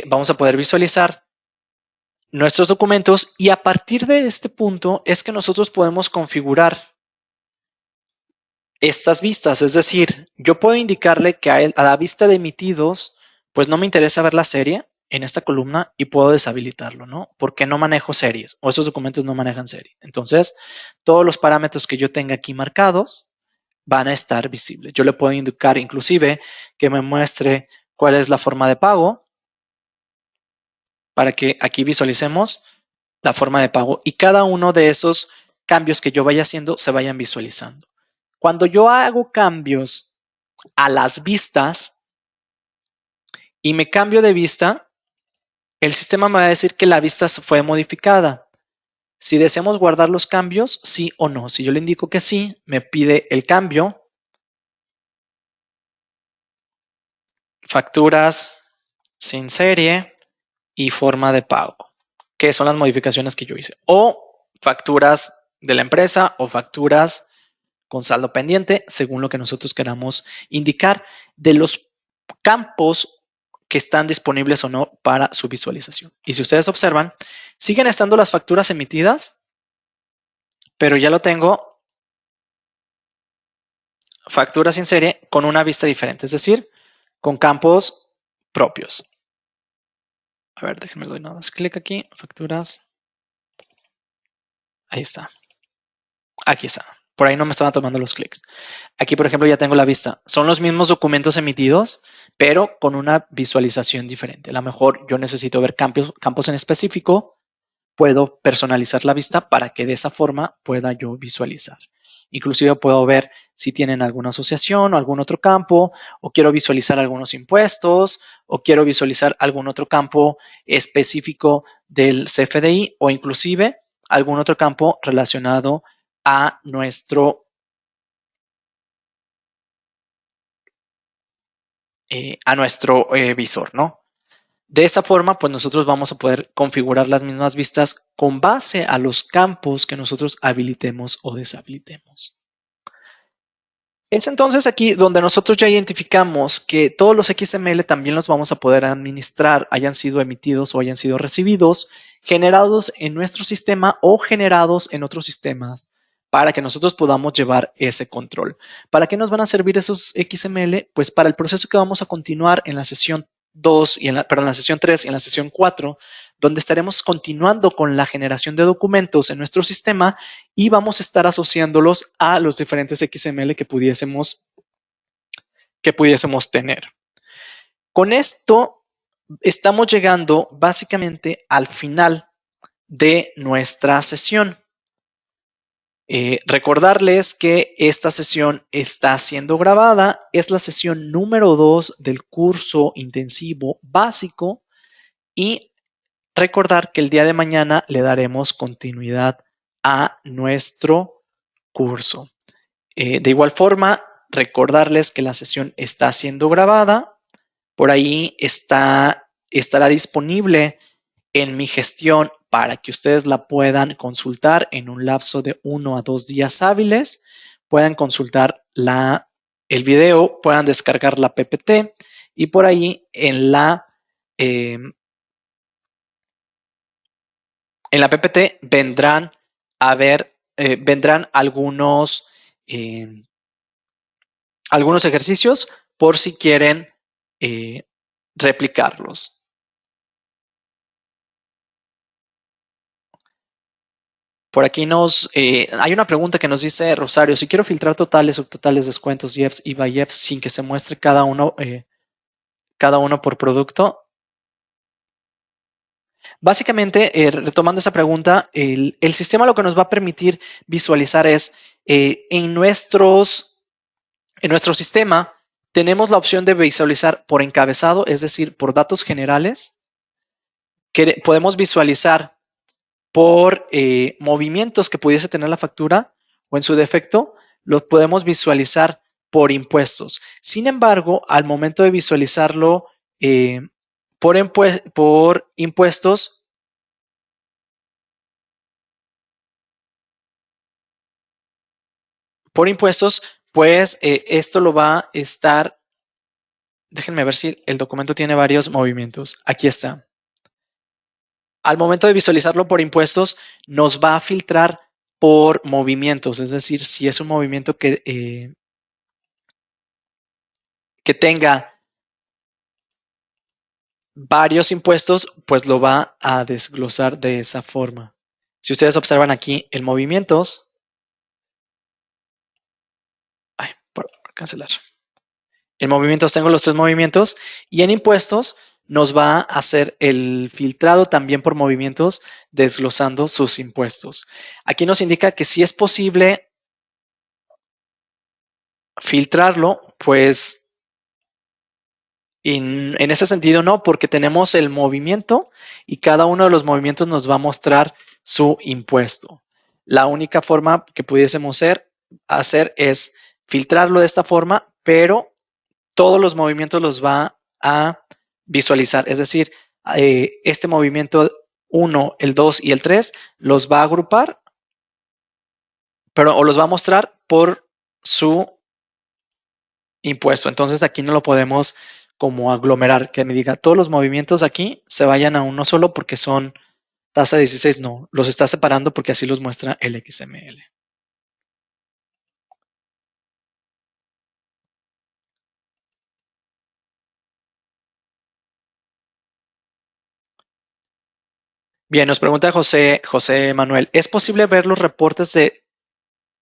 vamos a poder visualizar nuestros documentos y a partir de este punto es que nosotros podemos configurar estas vistas. Es decir, yo puedo indicarle que a la vista de emitidos, pues no me interesa ver la serie en esta columna y puedo deshabilitarlo, ¿no? Porque no manejo series o esos documentos no manejan serie. Entonces, todos los parámetros que yo tenga aquí marcados van a estar visibles. Yo le puedo indicar inclusive que me muestre cuál es la forma de pago para que aquí visualicemos la forma de pago y cada uno de esos cambios que yo vaya haciendo se vayan visualizando. Cuando yo hago cambios a las vistas y me cambio de vista, el sistema me va a decir que la vista fue modificada. Si deseamos guardar los cambios, sí o no. Si yo le indico que sí, me pide el cambio. Facturas sin serie y forma de pago, que son las modificaciones que yo hice. O facturas de la empresa o facturas con saldo pendiente, según lo que nosotros queramos indicar de los campos que están disponibles o no para su visualización. Y si ustedes observan, siguen estando las facturas emitidas, pero ya lo tengo facturas sin serie con una vista diferente, es decir, con campos propios. A ver, déjenme doy nada más clic aquí, facturas. Ahí está. Aquí está. Por ahí no me estaban tomando los clics. Aquí, por ejemplo, ya tengo la vista. Son los mismos documentos emitidos, pero con una visualización diferente. A lo mejor yo necesito ver campos en específico. Puedo personalizar la vista para que de esa forma pueda yo visualizar. Inclusive puedo ver si tienen alguna asociación o algún otro campo, o quiero visualizar algunos impuestos, o quiero visualizar algún otro campo específico del CFDI, o inclusive algún otro campo relacionado a nuestro visor, ¿no? De esa forma, pues nosotros vamos a poder configurar las mismas vistas con base a los campos que nosotros habilitemos o deshabilitemos. Es entonces aquí donde nosotros ya identificamos que todos los XML también los vamos a poder administrar, hayan sido emitidos o hayan sido recibidos, generados en nuestro sistema o generados en otros sistemas, para que nosotros podamos llevar ese control. ¿Para qué nos van a servir esos XML? Pues para el proceso que vamos a continuar en la sesión 2 y en la sesión 3 y en la sesión 4, donde estaremos continuando con la generación de documentos en nuestro sistema y vamos a estar asociándolos a los diferentes XML que pudiésemos tener. Con esto estamos llegando básicamente al final de nuestra sesión. Recordarles que esta sesión está siendo grabada, es la sesión número 2 del curso intensivo básico y recordar que el día de mañana le daremos continuidad a nuestro curso. De igual forma, recordarles que la sesión está siendo grabada. Por ahí estará disponible en mi gestión para que ustedes la puedan consultar en un lapso de 1 a 2 días hábiles. Puedan consultar el video, puedan descargar la PPT y por ahí en la PPT vendrán algunos ejercicios por si quieren replicarlos. Por aquí hay una pregunta que nos dice Rosario, si quiero filtrar totales, subtotales, descuentos, IEPS, IVA y EPS sin que se muestre cada uno por producto. Básicamente, retomando esa pregunta, el sistema lo que nos va a permitir visualizar es en nuestro sistema tenemos la opción de visualizar por encabezado, es decir, por datos generales, que podemos visualizar por movimientos que pudiese tener la factura o en su defecto, los podemos visualizar por impuestos. Sin embargo, al momento de visualizarlo por impuestos, pues esto lo va a estar. Déjenme ver si el documento tiene varios movimientos. Aquí está. Al momento de visualizarlo por impuestos, nos va a filtrar por movimientos, es decir, si es un movimiento que tenga varios impuestos, pues lo va a desglosar de esa forma. Si ustedes observan aquí en movimientos, por cancelar. En movimientos tengo los 3 movimientos y en impuestos nos va a hacer el filtrado también por movimientos desglosando sus impuestos. Aquí nos indica que si es posible filtrarlo, pues en ese sentido no, porque tenemos el movimiento y cada uno de los movimientos nos va a mostrar su impuesto. La única forma que pudiésemos hacer es filtrarlo de esta forma, pero todos los movimientos los va a visualizar. Es decir, este movimiento 1, el 2 y el 3 los va a agrupar, o los va a mostrar por su impuesto. Entonces aquí no lo podemos como aglomerar, que me diga todos los movimientos aquí se vayan a uno solo porque son tasa 16. No, los está separando porque así los muestra el XML. Bien, nos pregunta José Manuel, ¿es posible ver los reportes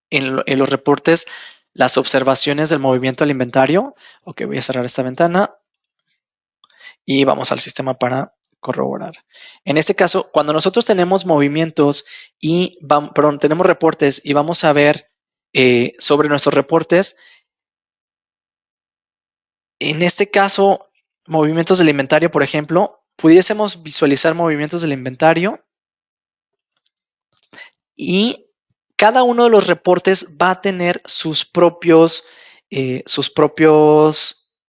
en los reportes las observaciones del movimiento del inventario? Ok, voy a cerrar esta ventana y vamos al sistema para corroborar. En este caso, cuando nosotros tenemos movimientos y perdón, tenemos reportes y vamos a ver sobre nuestros reportes, en este caso, movimientos del inventario, por ejemplo, pudiésemos visualizar movimientos del inventario y cada uno de los reportes va a tener sus propios sus propios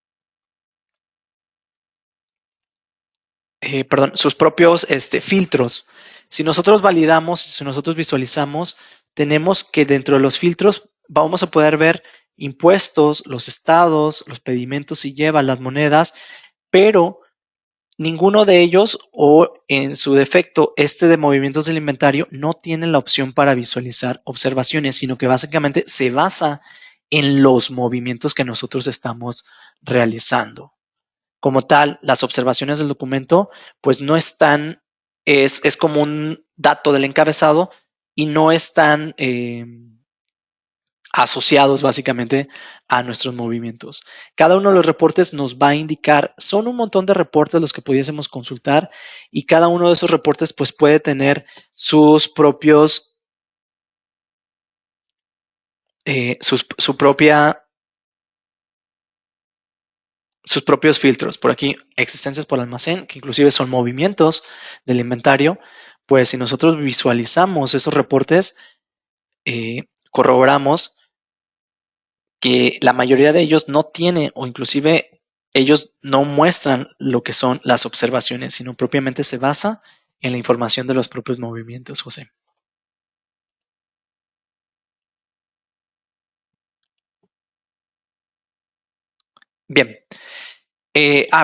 filtros. Si nosotros validamos, si nosotros visualizamos, tenemos que dentro de los filtros vamos a poder ver impuestos, los estados, los pedimentos si lleva las monedas, pero ninguno de ellos o en su defecto este de movimientos del inventario no tiene la opción para visualizar observaciones, sino que básicamente se basa en los movimientos que nosotros estamos realizando. Como tal, las observaciones del documento, pues no están, es como un dato del encabezado y no están asociados básicamente a nuestros movimientos. Cada uno de los reportes nos va a indicar, son un montón de reportes los que pudiésemos consultar y cada uno de esos reportes pues puede tener sus propios, su propia sus propios filtros. Por aquí, existencias por almacén, que inclusive son movimientos del inventario. Pues si nosotros visualizamos esos reportes, corroboramos que la mayoría de ellos no tiene o inclusive ellos no muestran lo que son las observaciones, sino propiamente se basa en la información de los propios movimientos, José. Bien.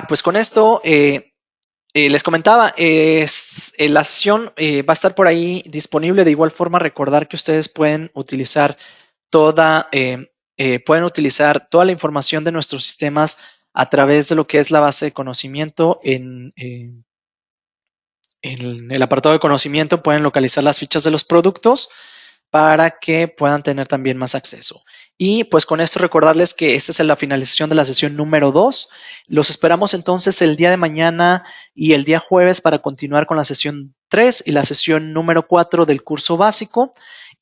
Pues con esto les comentaba, la sesión va a estar por ahí disponible. De igual forma, recordar que ustedes pueden utilizar toda la información de nuestros sistemas a través de lo que es la base de conocimiento. En el apartado de conocimiento pueden localizar las fichas de los productos para que puedan tener también más acceso. Y pues con esto recordarles que esta es la finalización de la sesión número 2. Los esperamos entonces el día de mañana y el día jueves para continuar con la sesión 3 y la sesión número 4 del curso básico.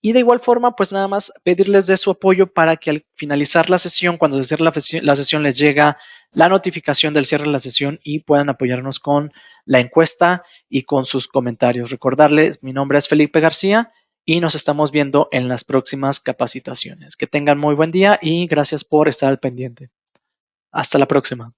Y de igual forma, pues nada más pedirles de su apoyo para que al finalizar la sesión, cuando se cierre la sesión, les llega la notificación del cierre de la sesión y puedan apoyarnos con la encuesta y con sus comentarios. Recordarles, mi nombre es Felipe García y nos estamos viendo en las próximas capacitaciones. Que tengan muy buen día y gracias por estar al pendiente. Hasta la próxima.